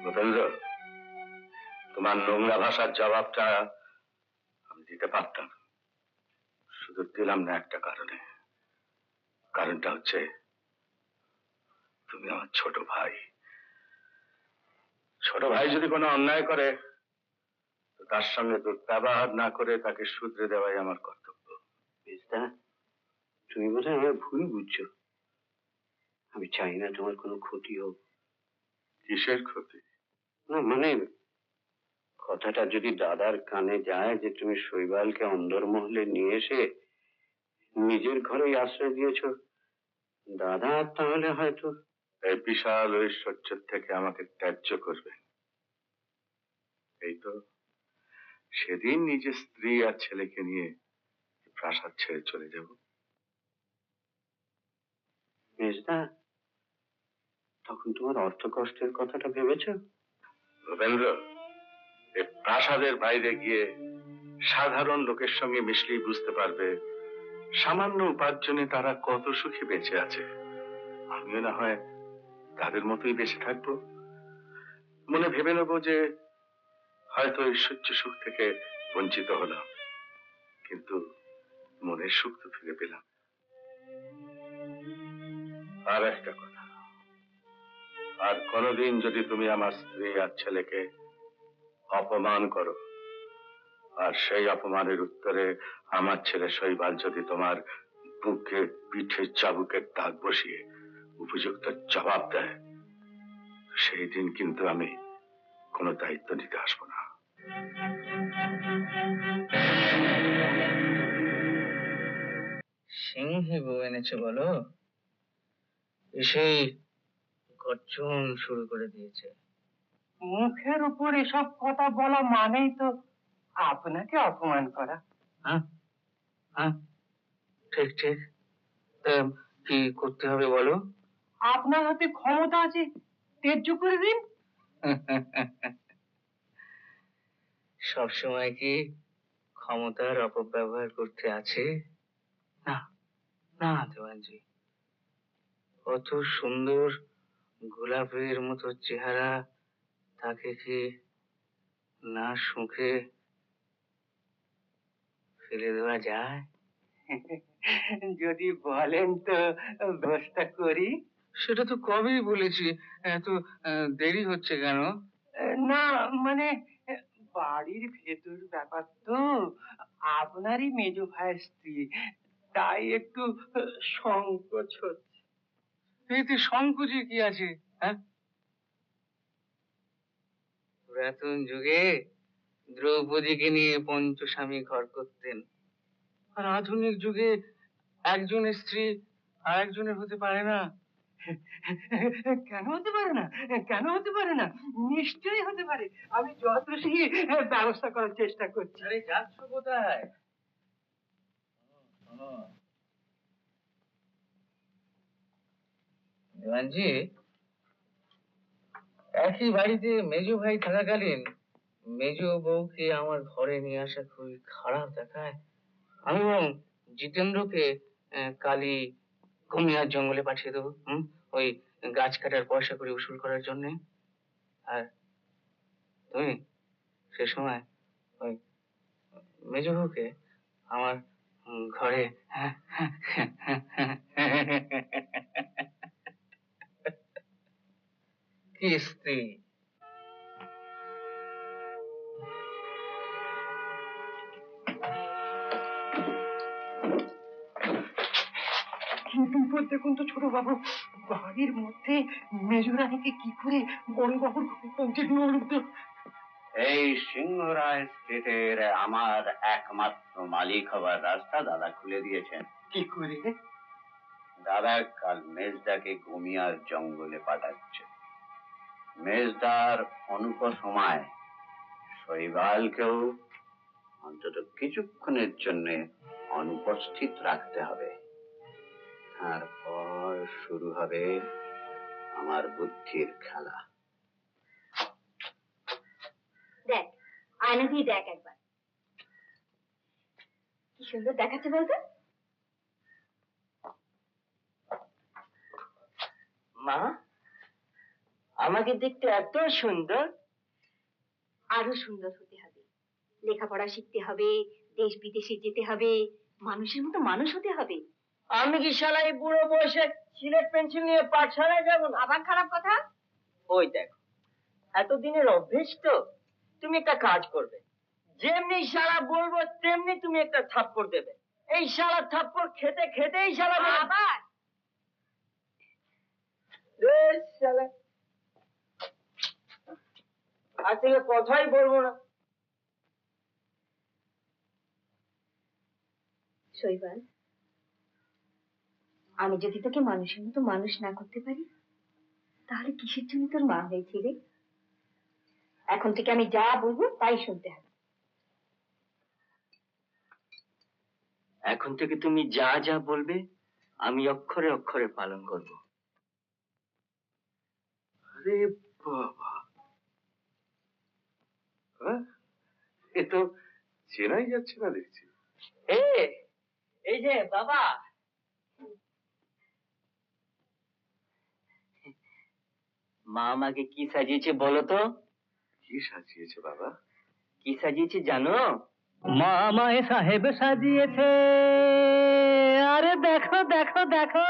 ভূপেন্দ্র, তোমার নোংরা ভাষার জবাবটা আমি দিতে পারতাম, শুধু দিলাম না একটা কারণে। কারণটা হচ্ছে তুমি আমার ছোট ভাই। ছোট ভাই যদি কোনো অন্যায় করে, তো তার সঙ্গে দুর্ব্যবহার না করে তাকে শুধরে দেওয়াই আমার কর্তব্য। মেজদা, তুমি বোধহয় আমার ভুল বুঝছো। আমি চাই না তোমার কোনো ক্ষতি হোক। কিসের ক্ষতি? না মানে, কথাটা যদি দাদার কানে যায় যে তুমি শৈবালকে অন্দরমহলে নিয়ে এসে নিজের ঘরেই আশ্রয় দিয়েছো, দাদা তাহলে হয়তো এই বিশাল ঐশ্বর্য থেকে আমাকে ত্যায্য করবে। এই তো সেদিন নিজের স্ত্রী আর ছেলেকে নিয়ে প্রাসাদ ছেড়ে চলে যাব। মেজদা, তখন তোমার অর্থ কষ্টের কথাটা ভেবেছো? ভূপেন্দ্র, এই প্রাসাদের বাইরে গিয়ে সাধারণ লোকের সঙ্গে মিশলেই বুঝতে পারবে সামান্য উপার্জনে তারা কত সুখে বেঁচে আছে। আমিও না হয় তাদের মতোই বেঁচে থাকবো। মনে ভেবে নেবো যে হয়তো ঐশ্বর্য সুখ থেকে বঞ্চিত হলাম, কিন্তু মনের সুখ তো ফিরে পেলাম। আর একটা কথা, আর কোনোদিন যদি তুমি আমার স্ত্রী আর ছেলেকে অপমান করো, আর সেই অপমানের উত্তরে আমার ছেলে শৈবাল যদি তোমার বুকে পিঠে চাবুকের দাগ বসিয়ে উপযুক্ত জবাব দেয়, সেই দিন কিন্তু আমি কোনো দায়িত্ব নিতে আসবো না। সিংহী বউ এনেছে বলো? এসেই গর্জন শুরু করে দিয়েছে। মুখের উপর এসব কথা বলা মানেই তো আপনাকে অপমান করা। হ্যাঁ হ্যাঁ, ঠিক ঠিক। তা কি করতে হবে বলো? আপনার হাতে ক্ষমতা আছে, ত্যায্য করে দিন। সবসময় কি ক্ষমতার অপব্যবহার করতে আছে? না না দেওয়ানজি, কত সুন্দর গোলাপের মতো চেহারা, তাকে কি না সুখে ফেলে দেওয়া যায়? যদি বলেন তো ব্যবস্থা করি। সেটা তো কবেই বলেছি, এত দেরি হচ্ছে কেন? না মানে বাড়ির ভেতর ব্যাপার তো, আপনারই মেজ ভাইয়ের স্ত্রী, তাই একটু সংকোচ হচ্ছে। এতে সংকোচে কি আছে? হ্যাঁ, পুরাতন যুগে দ্রৌপদীকে নিয়ে পঞ্চস্বামী ঘর করতেন, আর আধুনিক যুগে একজনের স্ত্রী আর একজনের হতে পারে না। কেন হতে পারে না? কেন হতে পারে না? নিশ্চয়ই হতে পারে। আমি যত শীঘ্র ব্যবস্থা করার চেষ্টা করছি। আরে যাচ্ছ কোথায়? দেওয়ানজি, একই বাড়িতে মেজো ভাই থাকাকালীন মেজো বউকে আমার ঘরে নিয়ে আসা খুবই খারাপ দেখায়। আমি বরং জিতেন্দ্রকে কালি ঘুমিয়ার জঙ্গলে পাঠিয়ে দেবো, ওই গাছ কাটার পয়সা করে উসুল করার জন্য। আর তুমি সে সময় ওই মেজো বউকে আমার ঘরে কি স্ত্রী। কি বিপদ দেখুন তো ছোট বাবু, বাড়ির মধ্যে মেজরানিকে কি করে বড় বাবুর পৌঁছে দিল? এই সিংহরায় স্টেটের আমার একমাত্র মালিক হবার রাস্তা দাদা খুলে দিয়েছেন। কি করে? দাদা কাল মেজদাকে ঘুমিয়ার জঙ্গলে পাঠাচ্ছে। মেজদার অনুপসময় শৈবালকেও অন্তত কিছুক্ষণের জন্য অনুপস্থিত রাখতে হবে। তারপর শুরু হবে আমার বুদ্ধির খেলা। দেখ, আয়না দিয়ে দেখ একবার, কি সুন্দর দেখাচ্ছে বলতো। মা, আমাকে দেখতে এত সুন্দর। আরো সুন্দর হতে হবে, লেখাপড়া শিখতে হবে, দেশ বিদেশে যেতে হবে, মানুষের মতো মানুষ হতে হবে। আমি কি শালা এই বুড়ো বয়সে সিলেট পেন্সিল নিয়ে পাঠশালায় যাবো না? আবার খারাপ কথা? ওই দেখো, এতদিনের অভ্যেস তো। তুমি একটা কাজ করবে, যেমনি শালা বলবো তেমনি তুমি একটা থাপ্পড় দেবে। এই শালা থাপ্পড় খেতে খেতেই শালা আবার শালা আজ থেকে কথাই বলবো না। শৈবাল, আমি যদি তোকে মানুষের মতো মানুষ না করতে পারি, তাহলে কিসের জন্য তোর মা হয়েছিলে? এখন থেকে আমি যা বলবো তাই শুনতে হবে। এখন থেকে তুমি যা যা বলবে আমি অক্ষরে অক্ষরে পালন করব। আরে বাবা, হ্যাঁ, এ তো চেনাই যাচ্ছে না দেখছি। এই যে বাবা, মা আমাকে কি সাজিয়েছে বলো তো? কি সাজিয়েছে বাবা? কি সাজিয়েছে জানো? মা আমায় সাহেব সাজিয়েছে, আরে দেখো দেখো দেখো।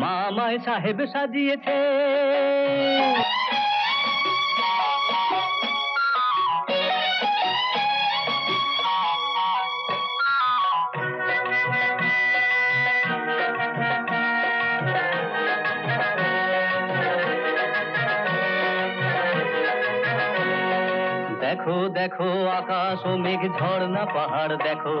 মা আমায় সাহেব সাজিয়েছে। দেখো দেখো আকাশ ও মেঘ ঝর্ণা পাহাড় দেখো,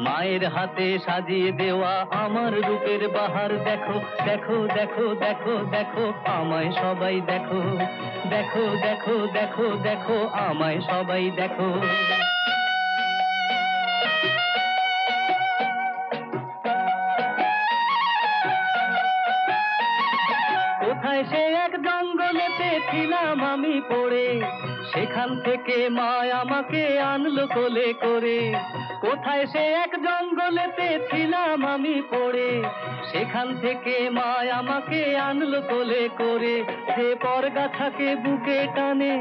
মায়ের হাতে সাজিয়ে দেওয়া আমার রূপের বাহার দেখো। দেখো দেখো দেখো দেখো আমায় সবাই দেখো, দেখো দেখো দেখো দেখো আমায় সবাই দেখো। কোথায় সে এক জঙ্গলেতে ছিলাম আমি পড়ে, সেখান থেকে মা আমাকে আনলো কোলে করে। কোথায় সে এক জঙ্গলেতে ছিলাম আমি পড়ে, সেখান থেকে মা আমাকে আনলো কোলে করে। যে পরগাছাকে বুকে টানে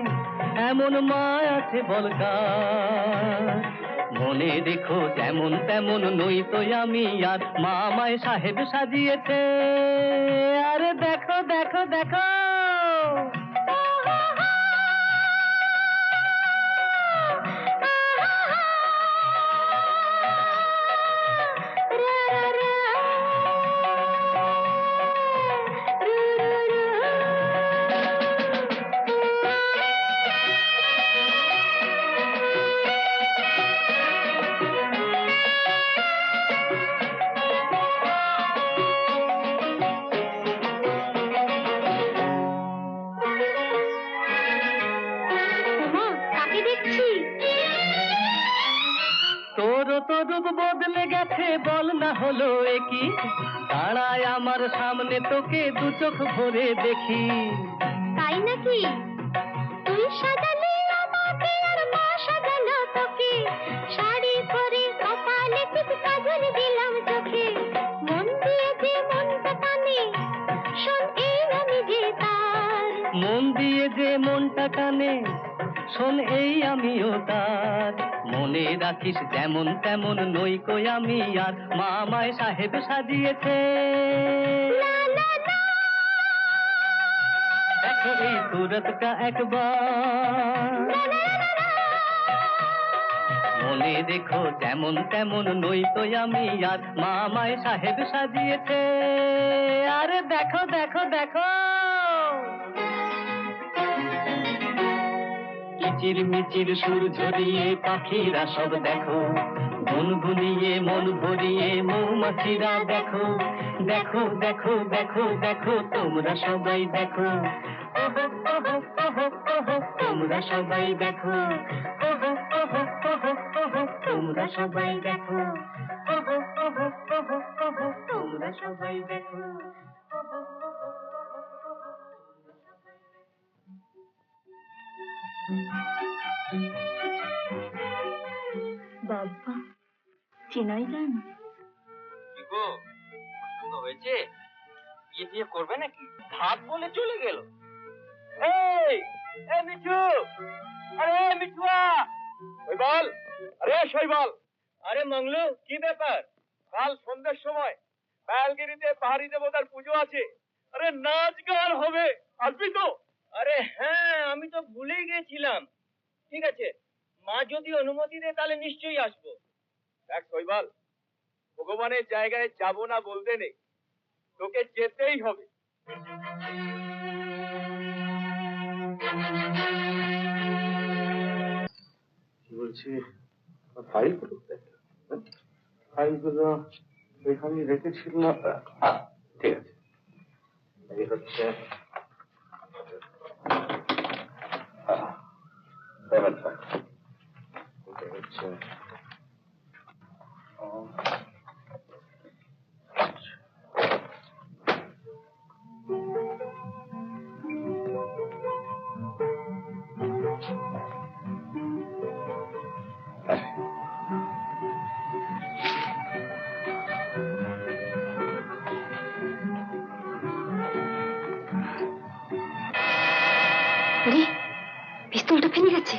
এমন মা আছে বলকার। মনে রেখো যেমন তেমন নই তো আমি আর, মা আমায় সাহেব সাজিয়েছে, আরে দেখো দেখো দেখো। মা, কাকে দেখছি? তোরও তো রূপ বদলে গেছে, বল না হলো একই। দাঁড়ায় আমার সামনে তোকে দু চোখ ভরে দেখি। তাই নাকি? তুই সাজালি আমাকে আর মা সাজালো তোকে, শাড়ি পরে কপালে ঠিক কাজল দিলাম চোখে। মন দিয়ে যে মনটা টানে, শোন এই আমি যে তার। মন দিয়ে যে মনটা টানে, শোন এই আমিও তার। মনে রাখিস যেমন তেমন নই কই আমি আর, মা আমায় সাহেব সাজিয়েছে। লা লা লা। দেখো এই সুরতটা একবার, মনে দেখো যেমন তেমন নই তো আমি আর, মা আমায় সাহেব সাজিয়েছে, আরে দেখো দেখো দেখো। কিচির মিচির সুর ঝরিয়ে পাখিরা সব দেখো, গুনগুনিয়ে মন ভরিয়ে মৌমাছিরা দেখো। দেখো দেখো দেখো দেখো তোমরা সবাই দেখো, ওহো, ওহো, ওহো, ওহো, তোমরা সবাই দেখো। ওহো, ওহো, ওহো, ওহো, তোমরা সবাই দেখো। ওহো, ওহো, ওহো, ওহো, তোমরা সবাই দেখো। ওহো, ওহো, ওহো, ওহো, বাবা, চেনাই যায় না। কি গো, পছন্দ হয়েছে? বিয়ে টিয়ে করবে নাকি? ভাত বলে চলে গেল। এই এই মিঠু, আরে মিঠুয়া, শৈবাল, আরে শৈবাল, আরে মংলু, কি ব্যাপার? কাল সন্ধ্যের সময় পায়ালগিরিতে পাহাড়ি দেবতার পুজো আছে। আরে নাচ গান হবে, আসবি তো? আরে হ্যাঁ, আমি তো ভুলেই গেছিলাম। ঠিক আছে, মা যদি অনুমতি দেয় তাহলে নিশ্চয়ই আসবো। দেখ শৈবাল, ভগবানের জায়গায় যাব না বলতে নেই, তোকে যেতেই হবে। কি বলছি, ফাইলগুলো ফাইলগুলো এখানে রেখেছিলাম। ঠিক আছে, এই হচ্ছে পেমেন্ট ফাইল। এটা হচ্ছে আরে পিস্তলটা ফেলে গেছে।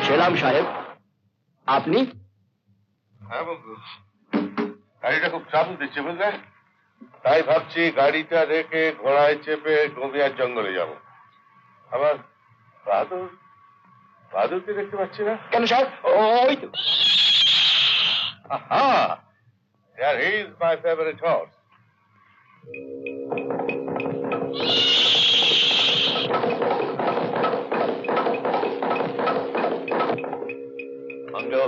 সেলাম সাহেব, আপনি? হ্যাঁ বন্ধু, গাড়িটা খুব চাপ দিচ্ছে বুঝলে, তাই ভাবছি গাড়িটা রেখে ঘোড়ায় চেপে গমিয়ার জঙ্গলে যাব। আবার বাদুরকে দেখতে পাচ্ছি না কেন সাহেব? ওই তো। There he is my favorite horse. Manju,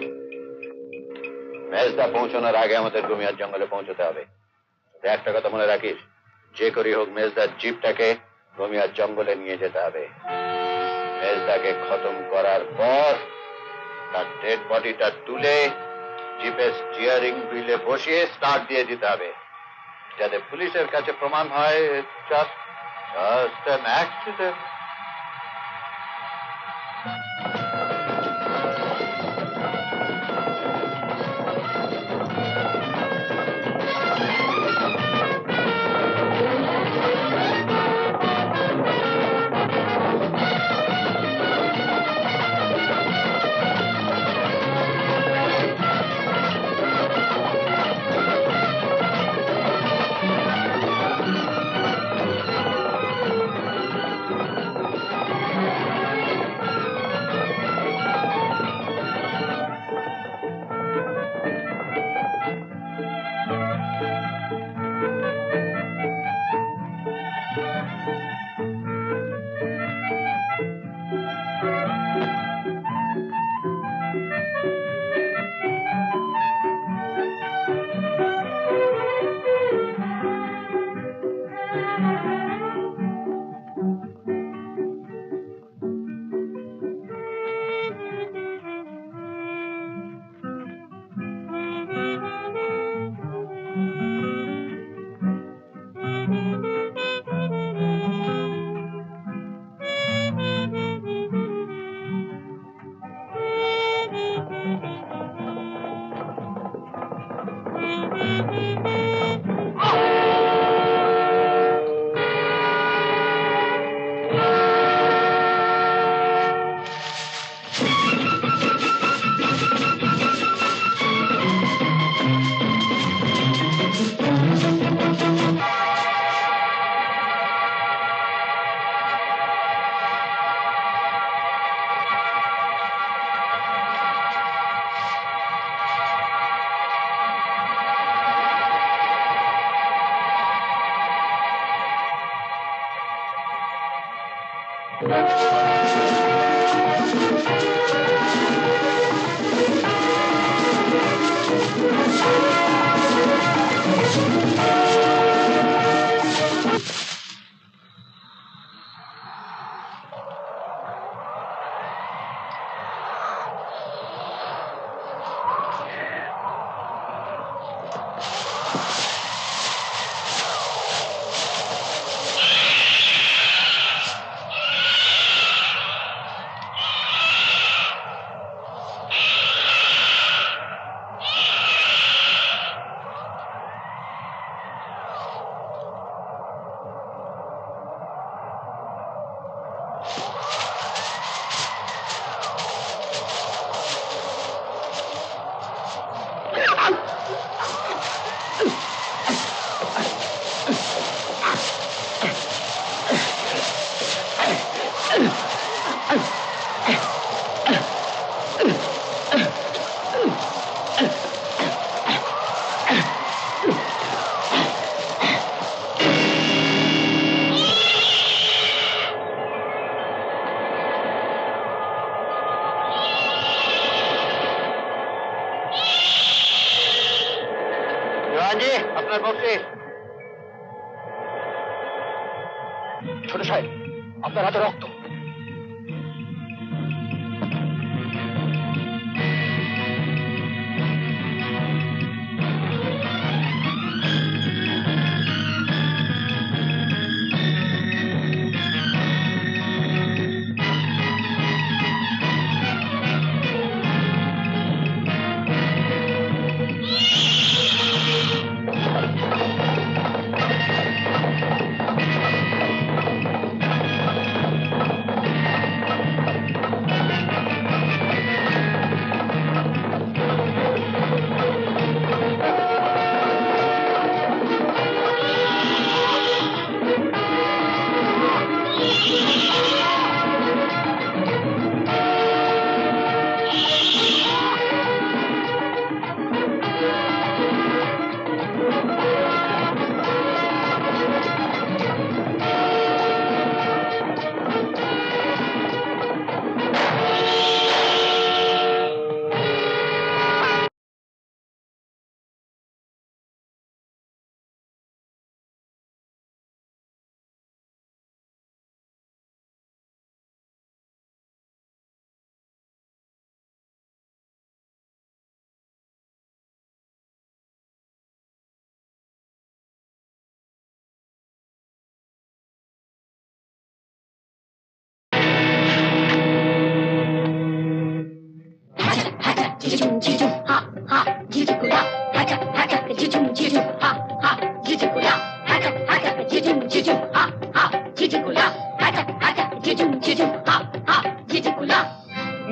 মেজদা পৌঁছানোর আগে আমাদের গুমিয়ার জঙ্গলে পৌঁছতে হবে। একটা কথা মনে রাখিস, যে করি হোক মেজদার জিপটাকে গুমিয়ার জঙ্গলে নিয়ে যেতে হবে। মেজদাকে খতম করার পর তার ডেড বডিটা তুলে জিপের স্টিয়ারিং হুইলে বসিয়ে স্টার্ট দিয়ে দিতে হবে, যাতে পুলিশের কাছে প্রমাণ হয় জাস্ট অ্যান অ্যাক্সিডেন্ট। আপনার বক্সে। ছোট সাহেব, আপনার হাতে রক্ত।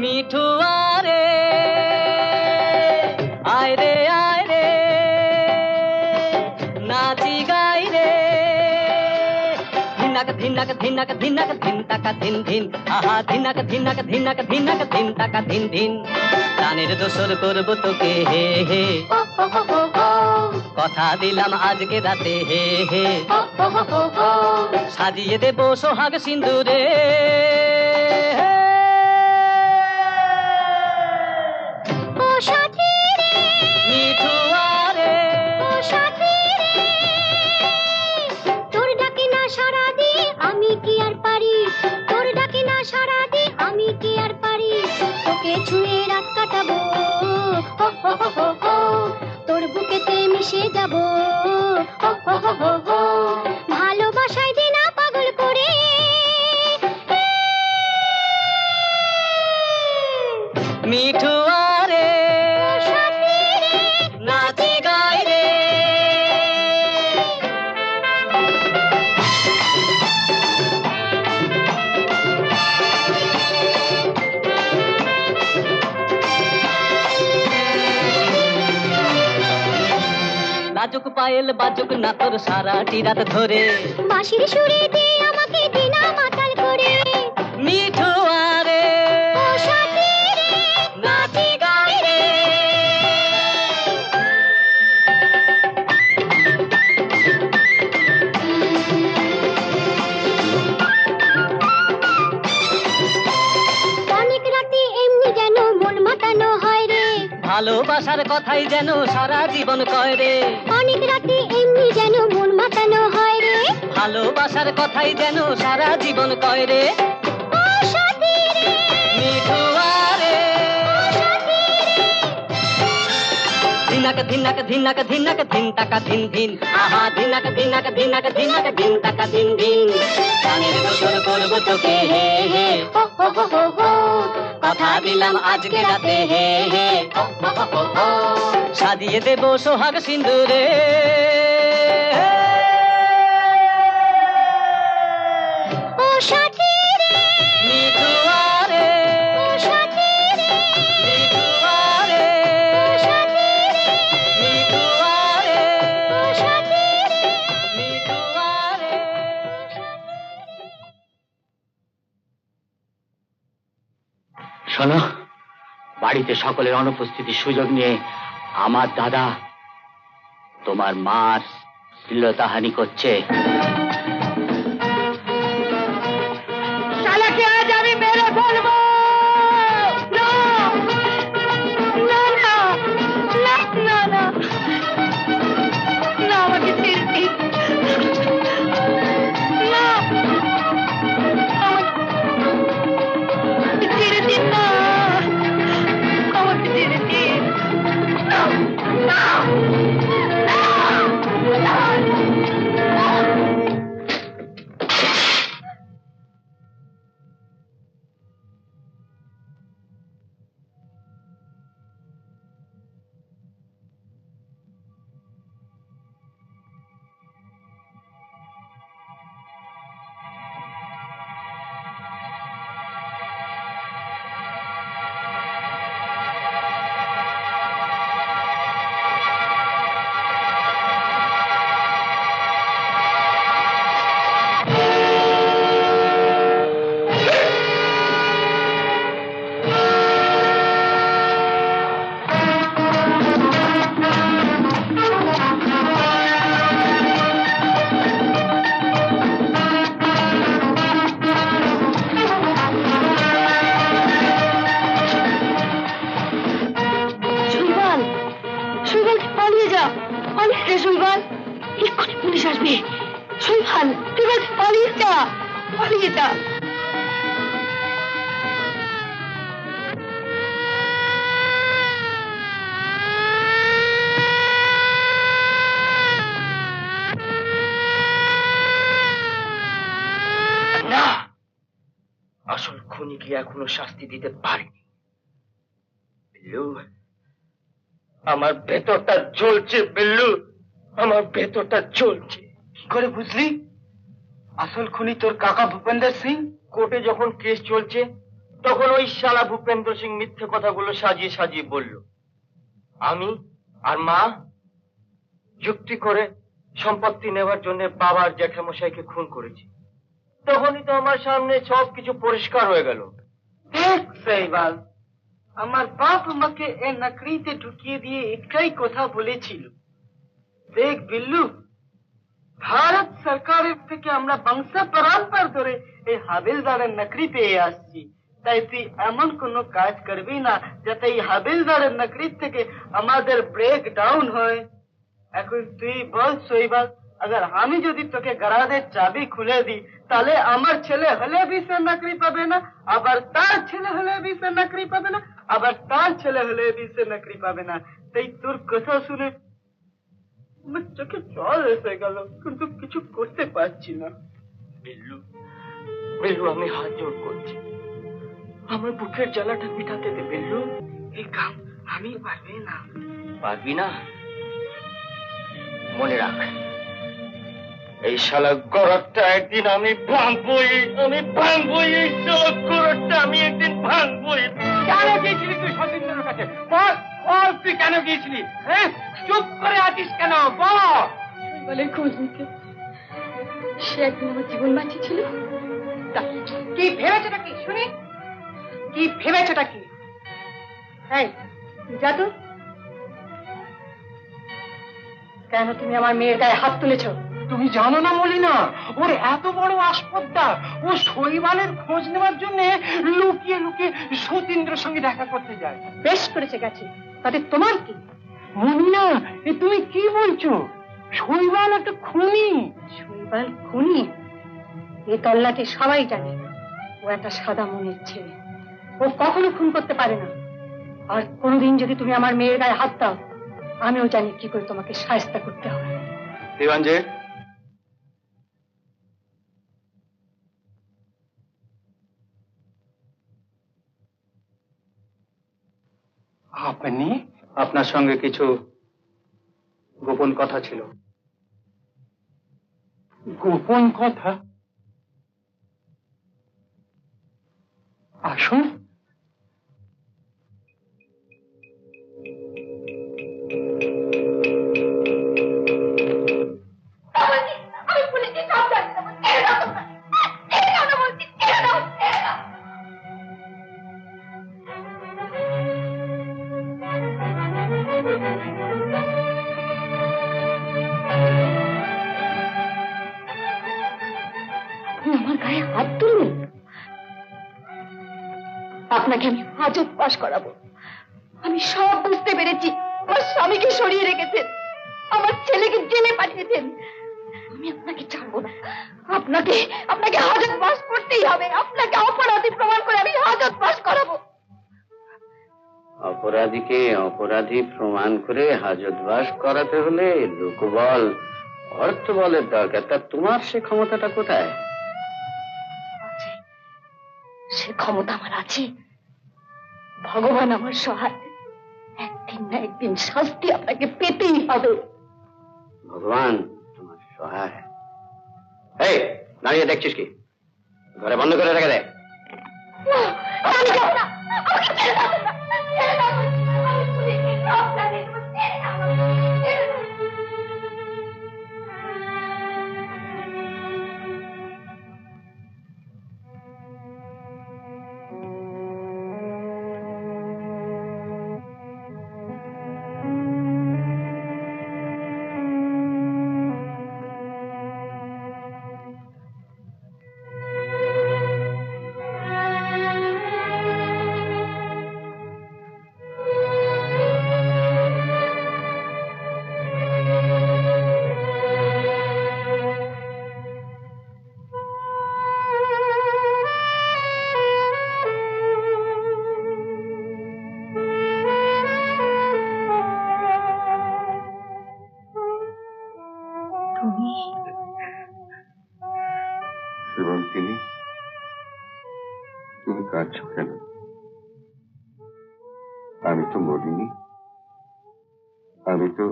মিঠু আরে আয় রে নাচি গাই রে ধিনাক ধিনাক ধিনাক ধিনাক ধিন টাকা ধিন ধিন আহা ধিনাক ধিনাক ধিনাক ধিনাক ধিন টাকা ধিন ধিন গানের দোসর করবো তোকে হে হে কথা দিলাম আজকে রাতে হে হে সাজিয়ে দেবো সোহাগ সিন্দুরে মিঠু আরে তোর ডাকে না সারা দি আমি কি আর পারি, তোর ডাকে না সারা দি আমি কি আর পারি, তোকে ছুঁয়ে রাত কাটাবো হো হো হো হো হো, তোর বুকেতে মিশে যাবো হো হো হো হো হো, ভালোবাসায় দিনা পাগল করে মিঠু আরে নাচি গাই রে লাজুক পায়েল বাজুক না তোর সারাটি রাত ধরে বাঁশির সুরে দে আমাকে দিনা মাতাল করে মিঠু আরে ও সাথী রে নাচি গাই রে অনেক রাতে এমনি যেন মন মাতানো হয় রে, ভালোবাসার কথাই যেন সারা জীবন কয় রে অনেক রাতে এমনি যেন মন মাতানো হয় রে, ভালোবাসার কথাই যেন সারা জীবন কয় রে ও সাথী রে মিঠু আরে ও সাথী রে ধিনাক ধিনাক ধিনাক ধিনাক ধিন টাকা ধিন ধিন আহা ধিনাক ধিনাক ধিনাক ধিনাক ধিন টাকা ধিন ধিন গানের দোসর করবো তোকে হে হে হো হো হো হো হো, কথা দিলাম আজকে রাতে হে হে সাজিয়ে দেবো সোহাগ সিন্দুরে ও সাথী রে মিঠু আরে ও সাথী রে মিঠু আরে ও সাথী রে মিঠু আরে ও সাথী রে মিঠু আরে শোনো, বাড়িতে সকলের অনুপস্থিতির সুযোগ নিয়ে আমার দাদা তোমার মার শ্লীলতাহানি করছে। শালাকে আজ আমি মেরে ফেলবো। না না না না না না না, আমার না। না, আসল খুনিকে এখনো শাস্তি দিতে পারিনি। বিল্লু, আমার ভেতরটা জ্বলছে বিল্লু, আমার ভেতরটা জ্বলছে। কি করে বুঝলি? আসল খুনি তোর কাকা ভূপেন্দ্র সিং। কোর্টে যখন কেস চলছে তখন ওই শালা ভূপেন্দ্র সিং মিথ্যে কথাগুলো সাজিয়ে সাজিয়ে বলল আমি আর মা যুক্তি করে সম্পত্তি নেওয়ার জন্য বাবার জ্যাঠামশাইকে খুন করেছি। তখনই তো আমার সামনে সবকিছু পরিষ্কার হয়ে গেল। দেখ সাইবাল, আমার বাপ আমাকে এ নাকড়িতে ঢুকিয়ে দিয়ে একটাই কথা বলেছিল, দেখ বিল্লু, ভারত সরকারের থেকে আমরা বংশ পরম্পরা ধরে এই হাবিলদারের নাকড়ি পেয়ে আসছি, তাই তুই এমন কোনো কাজ করবি না যাতে এই হাবিলদারের নাকড়ি থেকে আমাদের ব্রেক ডাউন হয়। এখন তুই বল শৈবাল, अगर আমি যদি তোকে গরাদের চাবি খুলে দিই তাহলে আমার ছেলে হলে भी সে নাকড়ি পাবে না, আবার তার ছেলে হলে भी সে নাকড়ি পাবে না, আবার তার ছেলে হলে भी সে নাকড়ি পাবে না। তাই তোর কথা শুনে আমার চোখে জল এসে গেল, কিন্তু কিছু করতে পারছি না। বিল্লু, বিল্লু, আমি হাত জোড় করছি, আমার বুকের জ্বালাটা মিটাতে দে বিল্লু। এই কাম আমি পারবি না। পারবি না? মনে রাখ, এই শালা গরতটা একদিন আমি ভাঙবই, আমি ভাঙবই, এই শালা গরতটা আমি একদিন ভাঙবই। কেন গিয়েছিলি তুই সতীন্দ্রের কাছে? বল বল, তুই কেন গিয়েছিলি? হ্যাঁ, চুপ করে আছিস কেন? বল। বলে খোঁজ নিতে সে একদিন আমার জীবন বাঁচিয়েছিল। তাই কি ভেবেছেটা কি শুনি? কি ভেবেছেটা কি? এই জাদু, কেন তুমি আমার মেয়ের গায়ে হাত তুলেছো? তুমি জানো না মলিনা, ওর এত বড় আসপদ্দা, ও শৈবালের খোঁজ নেওয়ার জন্য লুকিয়ে লুকিয়ে সতীন্দ্রের সঙ্গে দেখা করতে যায়। বেশ করেছে গেছে, তাতে তোমার কি? মলিনা, এ তুমি কি বলছো? শৈবাল একটা খুনি। শৈবাল খুনি? এই তল্লাটে সবাই জানে ও একটা সাদা মনের ছেলে, ও কখনো খুন করতে পারে না। আর কোনোদিন যদি তুমি আমার মেয়ের গায়ে হাত দাও, আমিও জানি কি করে তোমাকে শায়েস্তা করতে হবে। দেওয়ানজি, আপনি? আপনার সঙ্গে কিছু গোপন কথা ছিল। গোপন কথা? আসুন। আমি পুলিশকে সব জানি না। ছেড়ে দাও তোমরা, ছেড়ে দাও না বলছি, ছেড়ে দাও, ছেড়ে দাও। আপনি আমার গায়ে হাত তুলবেন? আপনাকে আমি হাজত পাশ করাবো। আমি সব বুঝতে পেরেছি। আমার স্বামীকে সরিয়ে রেখেছেন, আমার ছেলেকে জেলে পাঠিয়েছেন। আমি আপনাকে ছাড়বো না। আপনাকে আপনাকে হাজত বাস করতেই হবে। আপনাকে অপরাধী প্রমাণ করে আমি হাজত বাস করাবো। অপরাধীকে অপরাধী প্রমাণ করে হাজতবাস করাতে হলে লোকবল, অর্থবলের দরকার। তা তোমার সে ক্ষমতাটা কোথায়? আছে, সে ক্ষমতা আমার আছে। ভগবান আমার সহায়। একদিন না একদিন শাস্তি আপনাকে পেতেই হবে। ভগবান তোমার সহায়। এই দাঁড়িয়ে দেখছিস কি? ঘরে বন্ধ করে রেখে দে। না, আমি যাবো না। আমাকে ছেড়ে দাও তোমরা, ছেড়ে দাও। আমি পুলিশকে সব জানিয়ে দেবো। ছেড়ে দাও, ছেড়ে দাও। কাঁদছ কেন? আমি তো মরিনি। আমি তো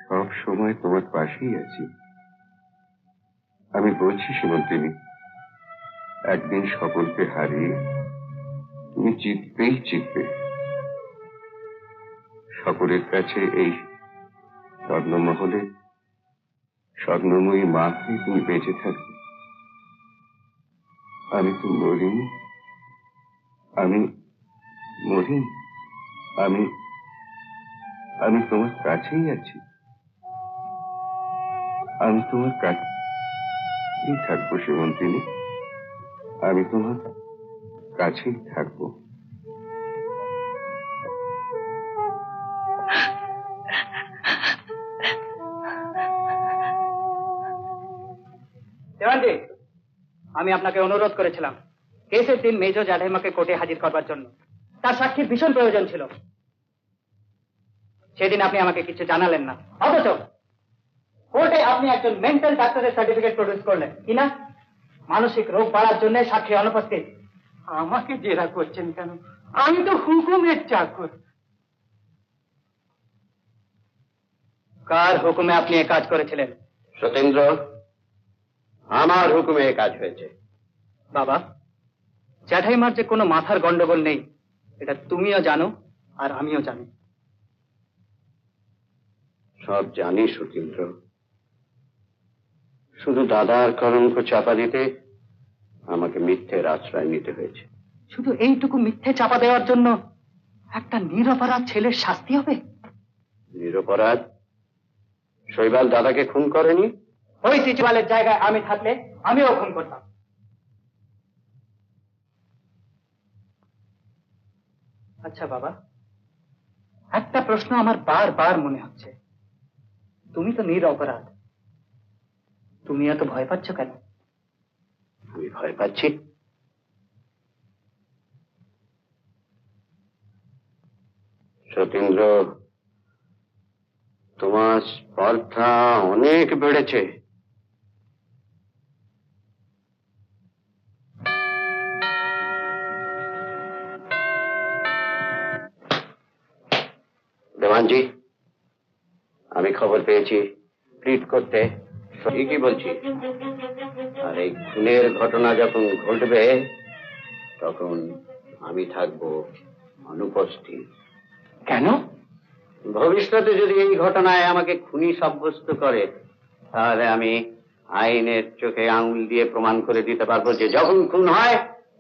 সব সময় তোমার পাশেই আছি। আমি বলছি সেমন্তিনী, একদিন সকলকে হারিয়ে তুমি জিতবেই জিতবে। সকলের কাছে এই স্বর্ণমহলে স্বর্ণময়ী মা হয়ে তুমি বেঁচে থাকবে। আমি তো মরিনি। আমি মরিনি। আমি আমি তোমার কাছেই আছি। আমি তোমার কাছেই থাকবো সেমন্তিনী। আমি তোমার কাছেই থাকবো। দেওয়ানজি, আমি আপনাকে অনুরোধ করেছিলাম কেসের দিন মেজো জাঢাইমাকে কোর্টে হাজির করবার জন্য। তার সাক্ষীর ভীষণ প্রয়োজন ছিল। সেদিন আপনি আমাকে কিছু জানালেন না, অথচ কোর্টে আপনি একজন মেন্টাল ডাক্তারের সার্টিফিকেট প্রডিউস করলেন কিনা? মানসিক রোগ বাড়ার জন্য সাক্ষী অনুপস্থিত। আমাকে জেরা করছেন কেন? আমি তো হুকুমের চাকর। কার হুকুমে আপনি এ কাজ করেছিলেন? সতীন্দ্র, আমার হুকুমে এ কাজ হয়েছে। বাবা, জ্যাঠাইমার যে কোনো মাথার গন্ডগোল নেই, এটা তুমিও জানো আর আমিও জানি। সব জানি সতীন্দ্র, শুধু দাদার কলঙ্ক চাপা দিতে আমাকে মিথ্যের আশ্রয় নিতে হয়েছে। শুধু এইটুকু মিথ্যে চাপা দেওয়ার জন্য একটা নিরপরাধ ছেলের শাস্তি হবে? নিরপরাধ? শৈবাল দাদাকে খুন করেনি? ওই সিচিবালের জায়গায় আমি থাকলে আমিও খুন করতাম। আচ্ছা বাবা, একটা প্রশ্ন আমার বারবার মনে হচ্ছে। তুমি তো নিরপরাধ, তুমি এত ভয় পাচ্ছ কেন? আমি ভয় পাচ্ছি? সতীন্দ্র, তোমার স্পর্ধা অনেক বেড়েছে। দেওয়ানজি, আমি খবর পেয়েছি ট্রিট করতে। ঠিকই বলছি। আর এই খুনের ঘটনা যখন ঘটবে তখন আমি থাকবো অনুপস্থিত। কেন? ভবিষ্যতে যদি এই ঘটনায় আমাকে খুনি সাব্যস্ত করে, তাহলে আমি আইনের চোখে আঙুল দিয়ে প্রমাণ করে দিতে পারবো যে যখন খুন হয়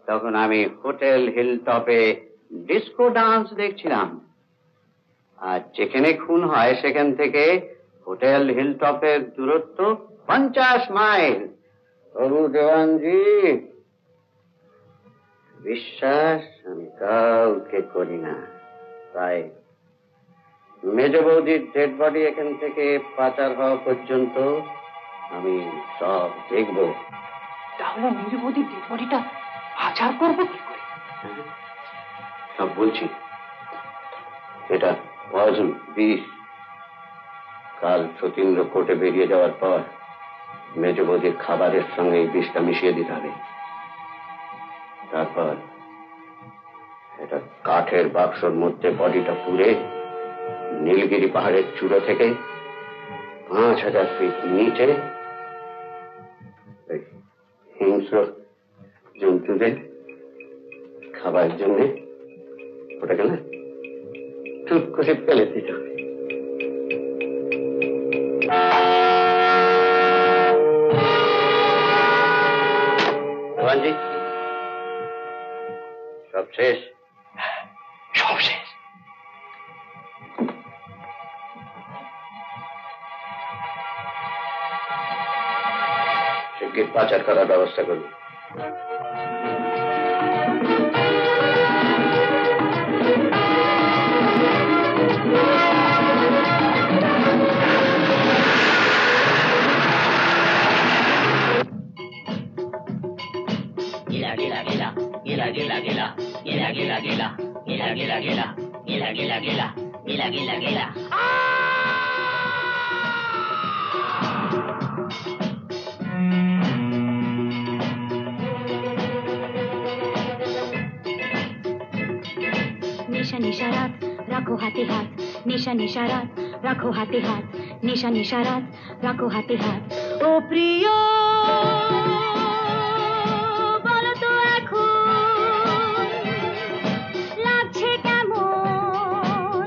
তখন আমি হোটেল হিলটপে ডিস্কো ডান্স দেখছিলাম। আর যেখানে খুন হয় সেখান থেকে হোটেল হিলটপের দূরত্ব 50 মাইল। প্রভু দেওয়ানজি, বিশ্বাস আমি কাউকে করি না। তাই মেজ বৌদির ডেড বডি এখান থেকে পাচার হওয়া পর্যন্ত আমি সব দেখব। তাহলে মেজ বৌদির ডেড বডিটা পাচার করবো কি করে? সব বলছি। এটা পয়জন, বিষ। কাল সতীন্দ্র কোর্টে বেরিয়ে যাওয়ার পর মেজ বৌদির খাবারের সঙ্গে এই বিষটা মিশিয়ে দিতে হবে। তারপর এটা কাঠের বাক্সর মধ্যে বডিটা পুরে নীলগিরি পাহাড়ের চূড়া থেকে 5000 ফিট নিচে হিংস্র জন্তুদের খাবার জন্য ওটাকে না চুপ করে ফেলে দিতে হবে। ভগবানজি, সব শেষ? সব শেষ। শিগগির পাচার করার ব্যবস্থা করুন। নেশা নেশা রাত রাখো হাতে হাত নেশা নেশা রাত রাখো হাতে হাত নেশা নেশা রাত রাখো হাতে হাত ও প্রিয় বলো তো এখন লাগছে কেমন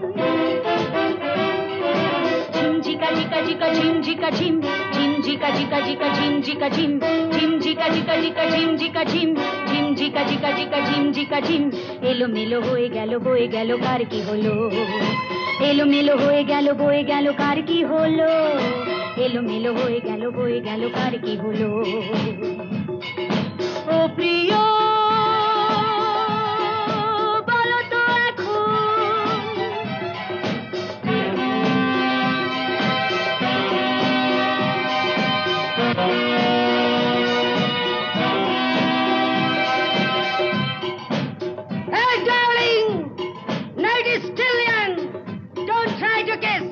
ঝিমঝিকা ঝিকা ঝিকা ঝিমঝিকা ঝিম ঝিমঝিকা ঝিকা ঝিকা ঝিমঝিকা ঝিম ঝিমঝিকা ঝিকা ঝিকা ঝিমঝিকা ঝিম ঝিমঝিকা ঝিকা ঝিকা ঝিমঝিকা ঝিম এলোমেলো হয়ে গেল বয়ে গেল কার কি হলো এলোমেলো হয়ে গেল বয়ে গেল কার কি হলো এলোমেলো হয়ে গেল বয়ে গেল কার কি হলো ও প্রিয় বলো তো Hey, darling! Night is still young. Don't try to guess.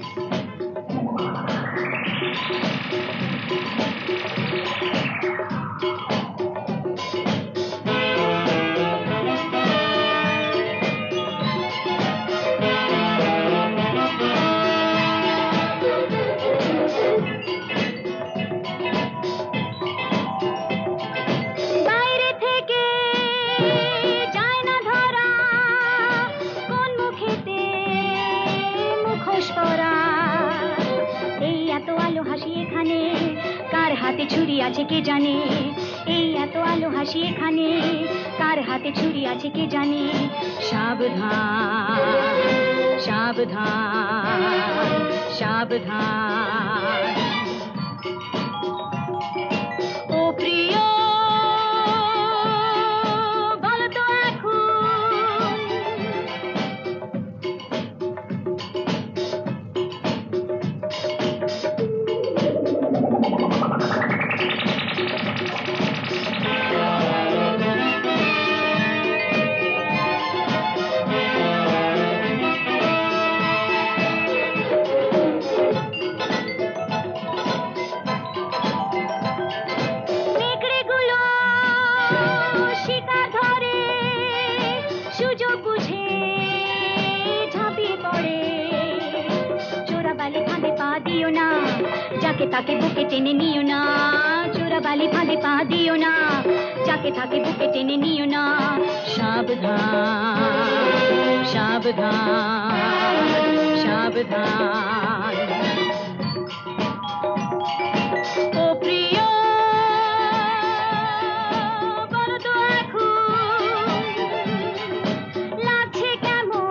বাইরে থেকে যায় না ধরা কোন মুখেতে মুখোশ পরা এই এত আলো হাসি এখানে কার হাতে ছুরি আছে কে জানে এই এত আলো হাসি এখানে কার হাতে ছুরি আছে কে জানে সাবধান সাবধান সাবধান ও প্রিয় বলো তো এখন নেকড়েগুলো শিকার ধরে সুযোগ বুঝে ঝাঁপিয়ে পড়ে চোরাবালি ফাঁদে পা দিও না যাকে তাকে বুকে টেনে নিও না চোরাবালি ফাঁদে পা দিও না যাকে তাকে বুকে টেনে নিও না সাবধান সাবধান সাবধান ও প্রিয় বলো তো এখন লাগছে কেমন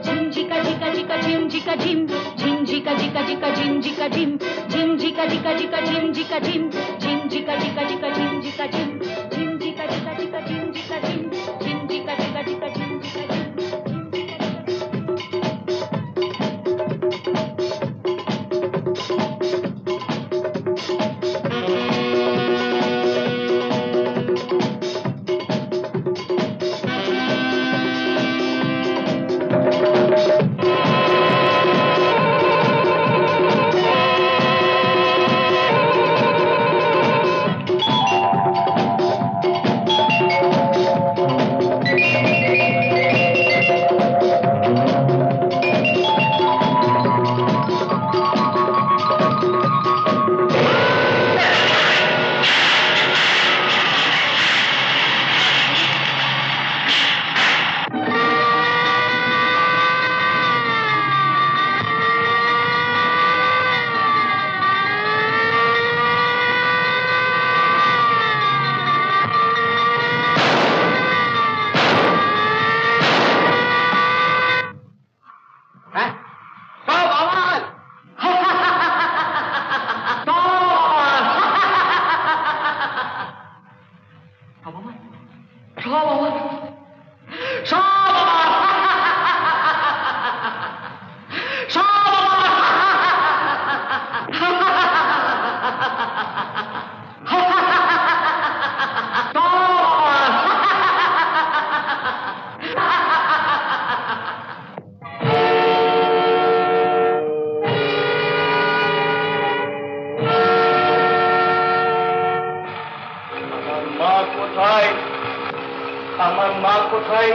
ঝিমঝিকা ঝিকা ঝিকা ঝিমঝিকা ঝিম ঝিমঝিকা ঝিকা ঝিকা ঝিমঝিকা ঝিম ঝিমঝিকা ঝিকা ঝিকা ঝিমঝিকা ঝিম ঝিমঝিকা ঝিকা ঝিকা ঝিমঝিকা ঝিম ঝিমঝিকা ঝিকা ঝিকা ঝিমঝিকা ঝিম ঝিমঝিকা ঝিকা ঝিকা ঝিমঝিকা ঝিম আমার মা কোথায়?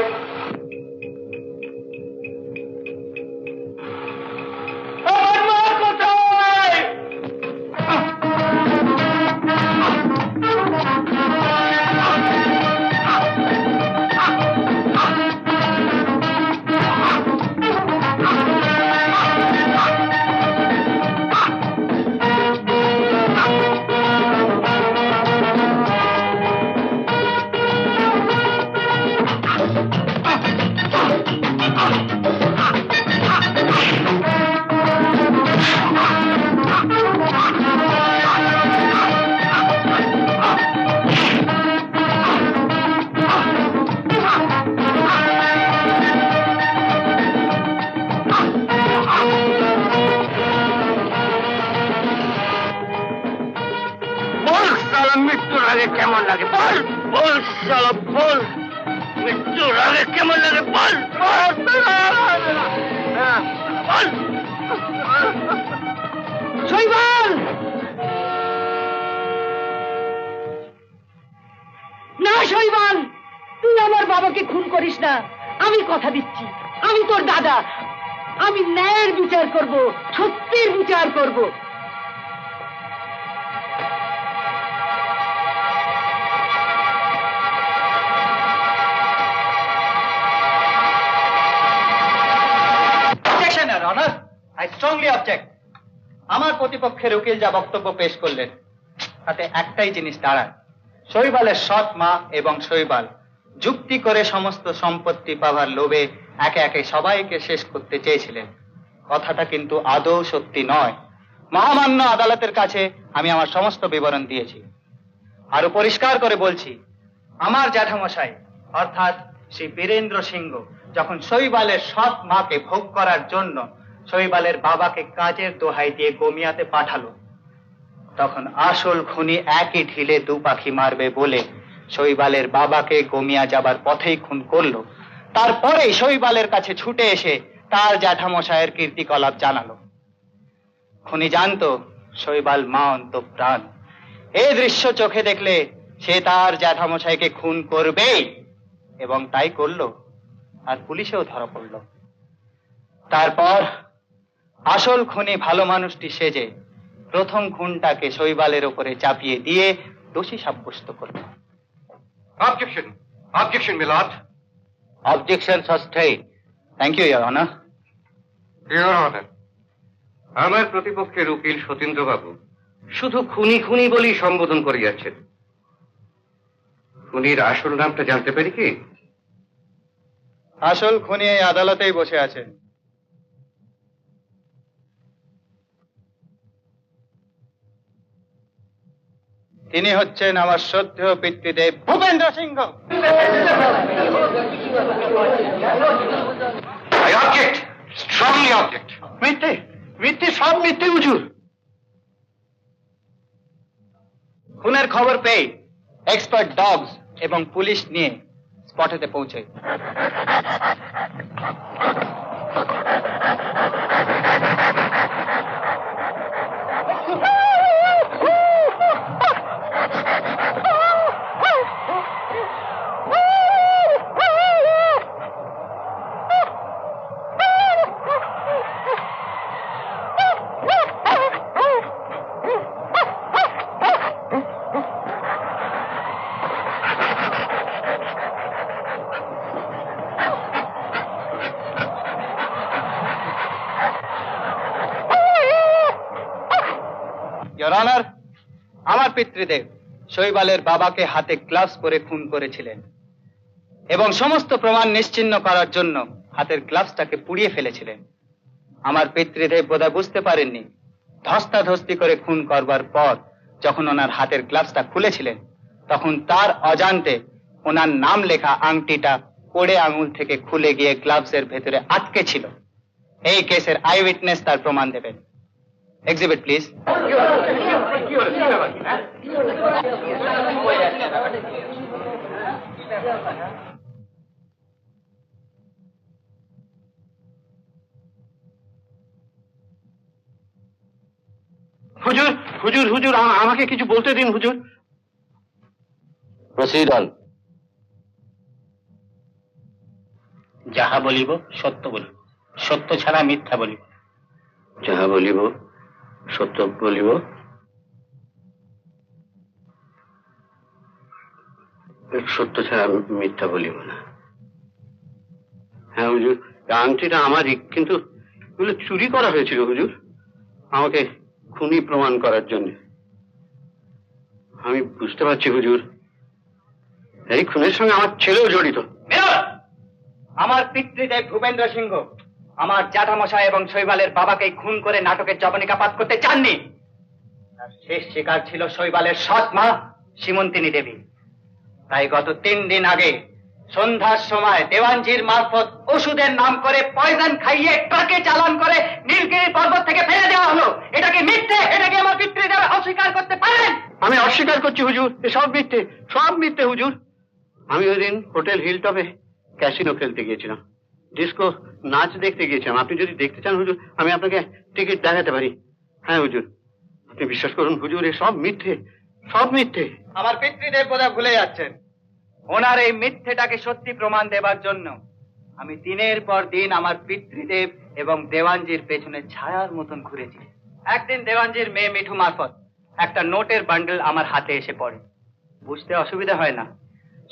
আমার মা কোথায়? মৃত্যুর আগে কেমন লাগে বল, বল শালা বল, মৃত্যুর আগে কেমন লাগে বল, বল। শৈবাল, না শৈবাল, তুই আমার বাবাকে খুন করিস না। আমি কথা দিচ্ছি, আমি তোর দাদা, আমি ন্যায়ের বিচার করব, সত্যের বিচার করব। I strongly object. আমার প্রতিপক্ষের উকিল যা বক্তব্য পেশ করলেন তাতে একটাই জিনিস দাঁড়ায়, শৈবালের সৎ মা এবং শৈবাল যুক্তি করে সমস্ত সম্পত্তি পাওয়ার লোভে একে একে সবাইকে শেষ করতে চেয়েছিলেন। কথাটা কিন্তু আদৌ সত্যি নয়। মহামান্য আদালতের কাছে আমি আমার সমস্ত বিবরণ দিয়েছি। আরো পরিষ্কার করে বলছি, আমার জ্যাঠামশাই অর্থাৎ শ্রী বীরেন্দ্র সিংহ যখন শৈবালের সৎ মাকে ভোগ করার জন্য শৈবালের বাবাকে কাজের দোহাই দিয়ে গমিয়াতে পাঠালো, তখন আসল খুনি একই ঢিলে দু পাখি মারবে বলে শৈবালের বাবাকে গমিয়া যাবার পথেই খুন করলো। তারপরে শৈবালের কাছে ছুটে এসে তার জ্যাঠামশায়ের কীর্তিকলাপ জানালো। খুনি জানতো শৈবাল মা অন্তঃপ্রাণ। এই দৃশ্য চোখে দেখলে সে তার জ্যাঠামশাইকে খুন করবেই, এবং তাই করলো, আর পুলিশেও ধরা পড়ল। তারপর আসল খুনি ভালো মানুষটি সেজে প্রথম খুনটাকে শৈবালের উপরে চাপিয়ে দিয়ে দোষী সাব্যস্ত করল। Objection, objection milord. Objection sustain. Thank you, your honour. Your honour, আমার প্রতিপক্ষের উকিল সতীন্দ্রবাবু শুধু খুনি খুনি বলেই সম্বোধন করিয়াছেন। খুনির আসল নামটা জানতে পারি কি? আসল খুনি এই আদালতেই বসে আছেন। তিনি হচ্ছেন আমার শ্রদ্ধেয় পিতৃদেব ভূপেন্দ্র সিংহ। I object, strongly object. মিথ্যে, মিথ্যে, সব মিথ্যে হুজুর। খুনের খবর পেয়ে এক্সপার্ট ডগস এবং পুলিশ নিয়ে স্পটেতে পৌঁছায়। ইওর অনার, আমার পিতৃদেব শৈবালের বাবাকে হাতে গ্লাভস পরে খুন করেছিলেন এবং সমস্ত প্রমাণ নিশ্চিহ্ন করার জন্য হাতের গ্লাভসটাকে পুড়িয়ে ফেলেছিলেন। আমার পিতৃদেব বোধহয় বুঝতে পারেননি, ধস্তাধস্তি করে খুন করবার পর যখন ওনার হাতের গ্লাভসটা খুলেছিলেন তখন তার অজান্তে ওনার নাম লেখা আংটিটা কোড়ে আঙুল থেকে খুলে গিয়ে গ্লাভসের ভেতরে আটকে ছিল। এই কেসের আই উইটনেস তার প্রমাণ দেবেন। Exhibit please. হুজুর, হুজুর, হুজুর, আমাকে কিছু বলতে দিন হুজুর। Proceed on. যাহা বলিব সত্য বলিব, সত্য ছাড়া মিথ্যা বলিব। যাহা বলিব সত্য বলিব, সত্য ছাড়া মিথ্যা বলিব না। হ্যাঁ হুজুর, আংটিটা আমারই, কিন্তু এগুলো চুরি করা হয়েছিল হুজুর, আমাকে খুনি প্রমাণ করার জন্য। আমি বুঝতে পারছি হুজুর, এই খুনের সঙ্গে আমার ছেলেও জড়িত। আমার পিতৃদেব ভূপেন্দ্র সিংহ আমার জ্যাঠামশাই এবং শৈবালের বাবাকে খুন করে নাটকের জবনিকা পাঠ করতে চাননি। তার শেষ শিকার ছিল শৈবালের সৎ মা সীমন্তিনী দেবী। তাই গত 3 দিন আগে সন্ধ্যার সময় দেওয়ানজির মারফত ওষুধের নাম করে পয়জন খাইয়ে ট্রাকে চালান করে নীলগিরি পর্বত থেকে ফেলে দেওয়া হলো। এটাকে মিথ্যে, এটাকে আমার পিতৃদেব অস্বীকার করতে পারেন? আমি অস্বীকার করছি হুজুর, সব মিথ্যে, সব মিথ্যে হুজুর। আমি ওই দিন হোটেল হিলটপে ক্যাসিনো খেলতে গিয়েছিলাম, ডিস্কো নাচ দেখতে গিয়েছিলাম। আপনি যদি দেখতে চান হুজুর, আমি আপনাকে টিকিট দেখাতে পারি। হ্যাঁ হুজুর, আপনি বিশ্বাস করুন হুজুর, এ সব মিথ্যে, সব মিথ্যে। আমার পিতৃদেব বোধহয় ভুলে যাচ্ছেন। ওনার এই মিথ্যেটাকে সত্যি প্রমাণ দেবার জন্য আমি দিনের পর দিন আমার পিতৃদেব এবং দেওয়ানজির পেছনে ছায়ার মতন ঘুরেছি। একদিন দেওয়ানজির মেয়ে মিঠু মারফত একটা নোটের বান্ডেল আমার হাতে এসে পড়ে। বুঝতে অসুবিধা হয় না,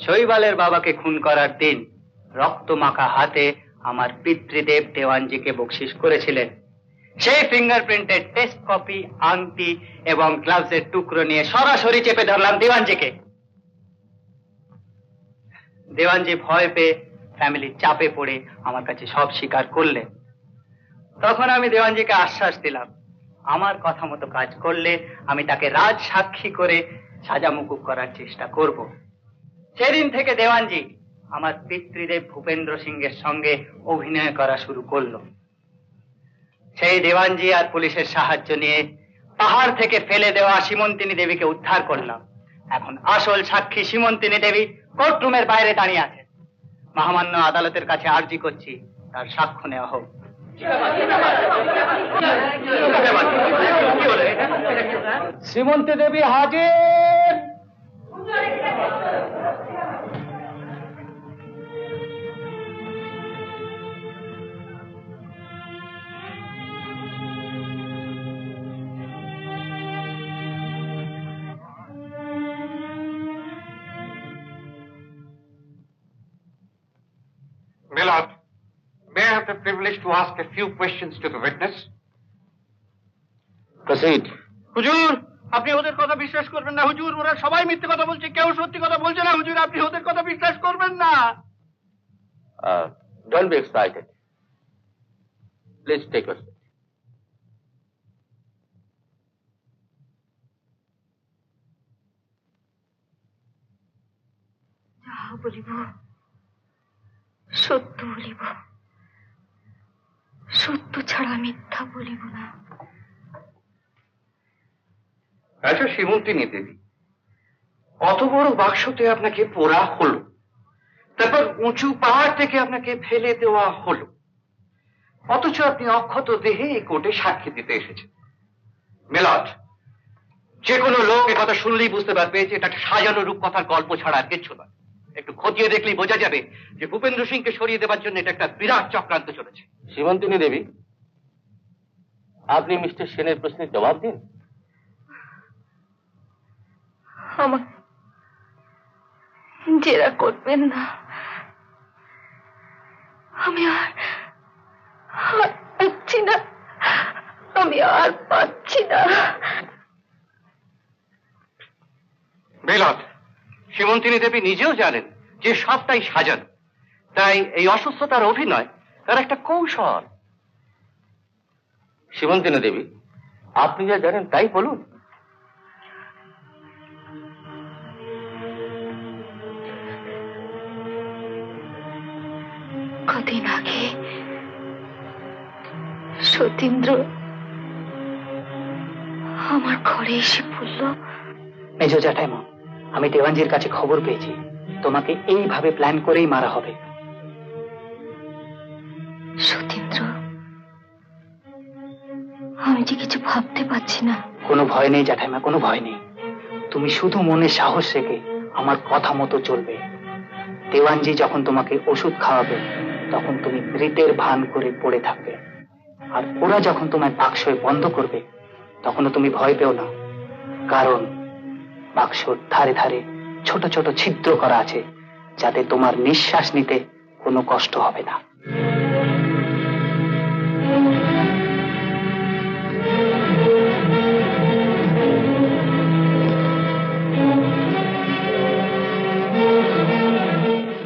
শৈবালের বাবাকে খুন করার দিন রক্ত মাখা হাতে আমার পিতৃদেব দেওয়ানজিকে বকশিস করেছিলেন। সেই ফিঙ্গারপ্রিন্টের টেস্ট কপি, আংটি এবং গ্লাভসের টুকরো নিয়ে সরাসরি চেপে ধরলাম দেওয়ানজিকে। দেওয়ানজি ভয় পেয়ে ফ্যামিলির চাপে পড়ে আমার কাছে সব স্বীকার করলেন। তখন আমি দেওয়ানজিকে আশ্বাস দিলাম, আমার কথা মতো কাজ করলে আমি তাকে রাজ সাক্ষী করে সাজা মুকুব করার চেষ্টা করব। সেদিন থেকে দেওয়ানজি আমার পিতৃদেব ভূপেন্দ্র সিংহের সঙ্গে অভিনয় করা শুরু করলো। সেই দেওয়ানজি আর পুলিশের সাহায্য নিয়ে পাহাড় থেকে ফেলে দেওয়া সীমন্তিনী দেবীকে উদ্ধার করলাম। এখন আসল সাক্ষী সীমন্তিনী দেবী কোর্টরুমের বাইরে দাঁড়িয়ে আছে। মহামান্য আদালতের কাছে আর্জি করছি তার সাক্ষ্য নেওয়া হোক। শ্রীমন্তী দেবী হাজির। My lord, may I have the privilege to ask a few questions to the witness? Proceed. হুজুর, আপনি ওদের কথা বিশ্বাস করবেন না হুজুর, ওরা সবাই মিথ্যে কথা বলছে, কেউ সত্যি কথা বলছে না হুজুর, আপনি ওদের কথা বিশ্বাস করবেন না। Don't be excited. Please take your seat. যাহা বলিব সত্য বলিব, সত্য ছাড়া মিথ্যা বলিব না। আচ্ছা সীমন্তিনী দেবী, অত বড় বাক্সতে আপনাকে পোড়া হলো, তারপর উঁচু পাহাড় থেকে আপনাকে ফেলে দেওয়া হলো, অথচ আপনি অক্ষত দেহে এই কোর্টে সাক্ষী দিতে এসেছেন। মেলট, যে কোনো লোক এ কথা শুনলেই বুঝতে পারবে যে এটা একটা সাজানো রূপকথার গল্প ছাড়া আর কিচ্ছু নয়। একটু খতিয়ে দেখলেই বোঝা যাবে যে ভূপেন্দ্র সিংকে সরিয়ে দেওয়ার জন্য এটা একটা বিরাট চক্রান্ত চলেছে। সীমন্তিনী দেবী, আপনি মিস্টার সেনের প্রশ্নের জবাব দিন। আমার জেরা করবেন না, আমি আর পাচ্ছি না, আমি আর পাচ্ছি না। মেলট, সীমন্তিনী দেবী নিজেও জানেন যে সবটাই সাজানো, তাই এই অসুস্থতার অভিনয় তার একটা কৌশল। সীমন্তিনী দেবী, আপনি যা জানেন তাই বলুন। কদিন আগে সতীন্দ্র আমার ঘরে এসে বলল, মেজো জ্যাঠাইমা, আমি দেওয়ানজির কাছে খবর পেয়েছি তোমাকে এইভাবে প্ল্যান করেই মারা হবে। সতীন্দ্র, আমি যে কিছু ভাবতে পারছি না। কোনো ভয় নেই জ্যাঠাইমা, কোনো ভয় নেই। তুমি শুধু মনে সাহস রেখে আমার কথা মতো চলবে। দেওয়ানজি যখন তোমাকে ওষুধ খাওয়াবে তখন তুমি মৃতের ভান করে পড়ে থাকবে। আর ওরা যখন তোমায় বাক্সে বন্ধ করবে তখনও তুমি ভয় পেও না, কারণ বাক্সর ধারে ধারে ছোট ছোট ছিদ্র করা আছে, যাতে তোমার নিঃশ্বাস নিতে কোনো কষ্ট হবে না।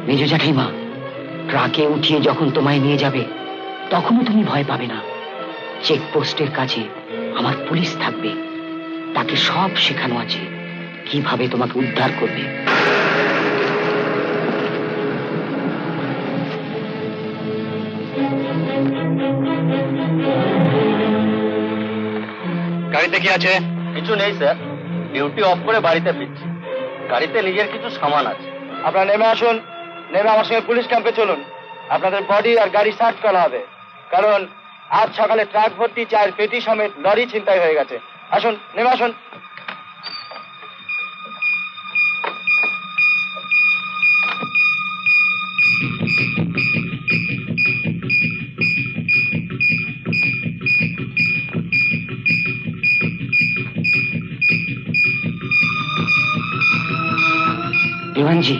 মেজ জ্যাঠাইমা, ট্রাকে উঠিয়ে যখন তোমায় নিয়ে যাবে তখনও তুমি ভয় পাবে না। চেকপোস্টের কাছে আমার পুলিশ থাকবে, তাকে সব শেখানো আছে কিভাবে তোমাকে উদ্ধার করবে। গাড়িতে কি আছে? কিছু নেই স্যার, ডিউটি অফ করে বাড়িতে ফিরছি। গাড়িতে নিজের কিছু সামান আছে। আপনারা নেমে আসুন, নেমে আমার সঙ্গে পুলিশ ক্যাম্পে চলুন। আপনাদের বডি আর গাড়ি সার্চ করা হবে, কারণ আজ সকালে ট্রাক ভর্তি চায়ের পেটি সমেত লরি ছিনতাই হয়ে গেছে। আসুন, নেমে আসুন। দেওয়ানজি,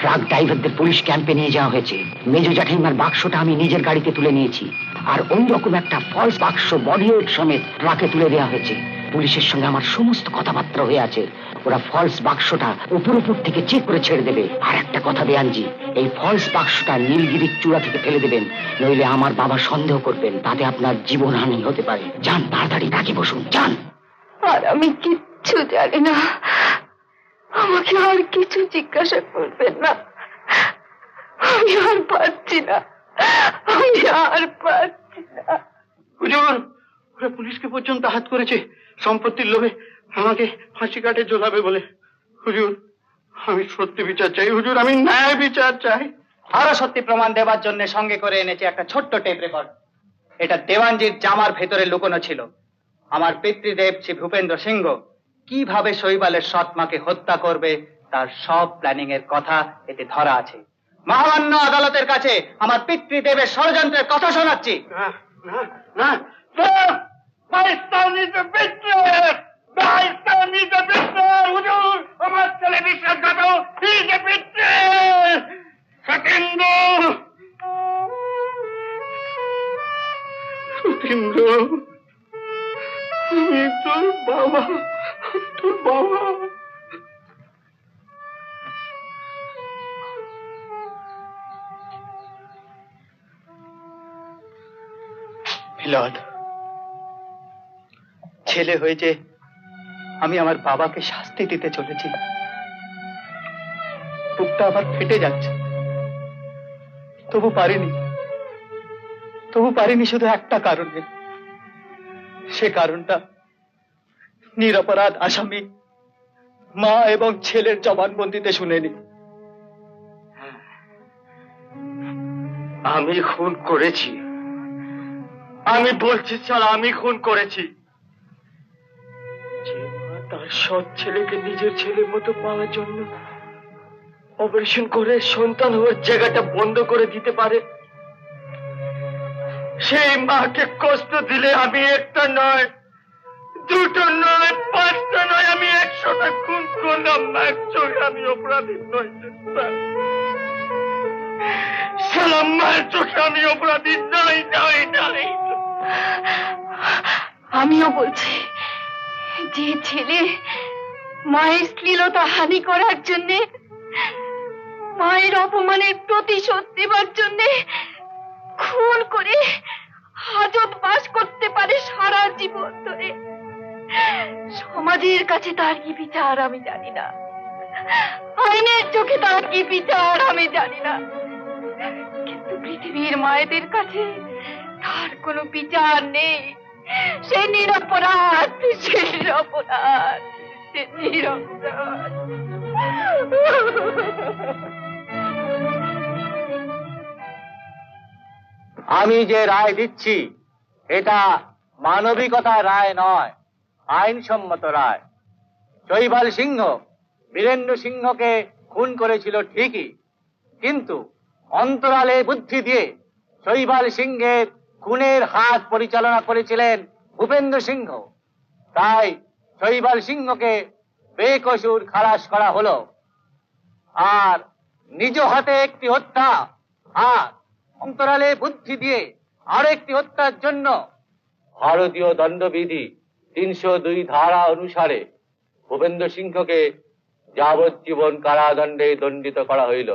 ট্রাক ড্রাইভারদের পুলিশ ক্যাম্পে নিয়ে যাওয়া হয়েছে। মেজ জ্যাঠাইমার বাক্সটা আমি নিজের গাড়িতে তুলে নিয়েছি, আর ওই রকম একটা ফলস বাক্স বডি ওয়েট সমেত ট্রাকে তুলে দেওয়া হয়েছে। পুলিশের সঙ্গে আমার সমস্ত কথাবার্তা হয়ে আছে, ওরা ফলস বাক্সটা উপর থেকে চেক করে ছেড়ে দেবে। আর একটা কথা দেওয়ানজি, এই ফলস বাক্সটা নীলগিরির চূড়া থেকে ফেলে দেবেন, নইলে আমার বাবা সন্দেহ করবেন, তাতে আপনার জীবনহানি হতে পারে। যান, তাড়াতাড়ি তাকে বসুন, যান। আর আমি কিচ্ছু জানি না, আমাকে আর কিছু জিজ্ঞাসা করবেন না। আমি আর পারছি না, আমি আর পারছি না। হুজুর, ওরা পুলিশকে পর্যন্ত হাত করেছে সম্পত্তির লোভে আমাকে ফাঁসি কাটে ঝোলাবে বলে। হুজুর, আমি সত্যি বিচার চাই হুজুর, আমি ন্যায় বিচার চাই। আরো সত্যি প্রমাণ দেওয়ার জন্য সঙ্গে করে এনেছে একটা ছোট্ট টেপ রেকর্ড। এটা দেওয়ানজির জামার ভেতরে লুকোনো ছিল। আমার পিতৃদেব শ্রী ভূপেন্দ্র সিংহ কিভাবে শৈবালের সৎ মাকে হত্যা করবে তার সব প্ল্যানিং এর কথা এতে ধরা আছে। মহামান্য আদালতের কাছে আমার পিতৃদেবের ষড়যন্ত্রের কথা শোনাচ্ছি। না না না, my son is a betrayer! My son is a betrayer! হুজুর, আমার ছেলে বিশ্বাসঘাতক, he is a betrayer! Satindra, Satindra, আমি তোর বাবা, তোর বাবা। মিলন, ছেলে হয়েছে আমি আমার বাবাকে শাস্তি দিতে চলেছি। বুকটা আবার ফেটে যাচ্ছে, তবু পারিনি শুধু একটা কারণে। সে কারণটা নিরপরাধ আসামি মা এবং ছেলের জবানবন্দিতে শুনেনি। আমি খুন করেছি, আমি বলছি স্যার, আমি খুন করেছি। যে মা তার সৎ ছেলেকে নিজের ছেলের মতো পাওয়ার জন্য অপারেশন করে সন্তান হওয়ার জায়গাটা বন্ধ করে দিতে পারে, সেই মাকে কষ্ট দিলে আমি একটা নয়, দুটো নয়, পাঁচটা নয়, আমি 100টা খুন করলাম। আমি অপরাধী নই স্যার, সালাম মায়ের চোখে আমি অপরাধী নই, নই, নই। আমিও বলছি, যে ছেলে মায়ের শ্লীলতা হানি করার জন্য, মায়ের অপমানের প্রতিশোধ দেবার জন্য খুন করে হাজত বাস করতে পারে সারা জীবন ধরে, সমাজের কাছে তার কি বিচার আমি জানি না, আইনের চোখে তার কি বিচার আমি জানি না, কিন্তু পৃথিবীর মায়েদের কাছে তার কোনো বিচার নেই। সে নিরপরাধ, সে নিরপরাধ, সে নিরপরাধ। আমি যে রায় দিচ্ছি এটা মানবিকতার রায় নয়, আইনসম্মত রায়। শৈবাল সিংহ বীরেন্দ্র সিংহকে খুন করেছিল ঠিকই, কিন্তু অন্তরালে বুদ্ধি দিয়ে শৈবাল সিংহের খুনের হাত পরিচালনা করেছিলেন ভূপেন্দ্র সিংহ। তাই শৈবাল সিংহকে বেকসুর খালাস করা হলো। আর নিজ হাতে একটি হত্যা আর অন্তরালে বুদ্ধি দিয়ে আরেকটি হত্যার জন্য ভারতীয় দণ্ডবিধি 302 ধারা অনুসারে ভূপেন্দ্র সিংহকে যাবজ্জীবন কারাদণ্ডে দণ্ডিত করা হইল।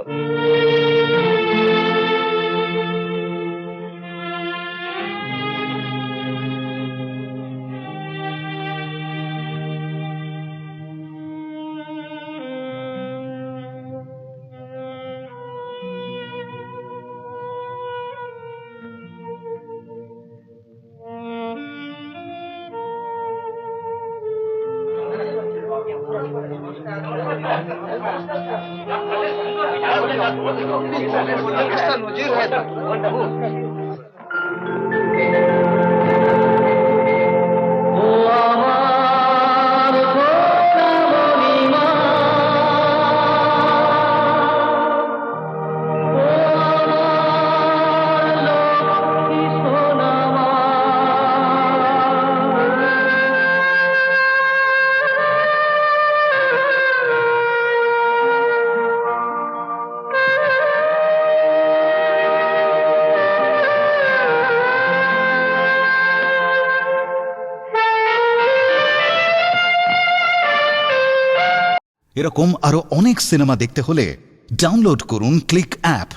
এরকম আরো অনেক সিনেমা দেখতে হলে ডাউনলোড করুন ক্লিক অ্যাপ।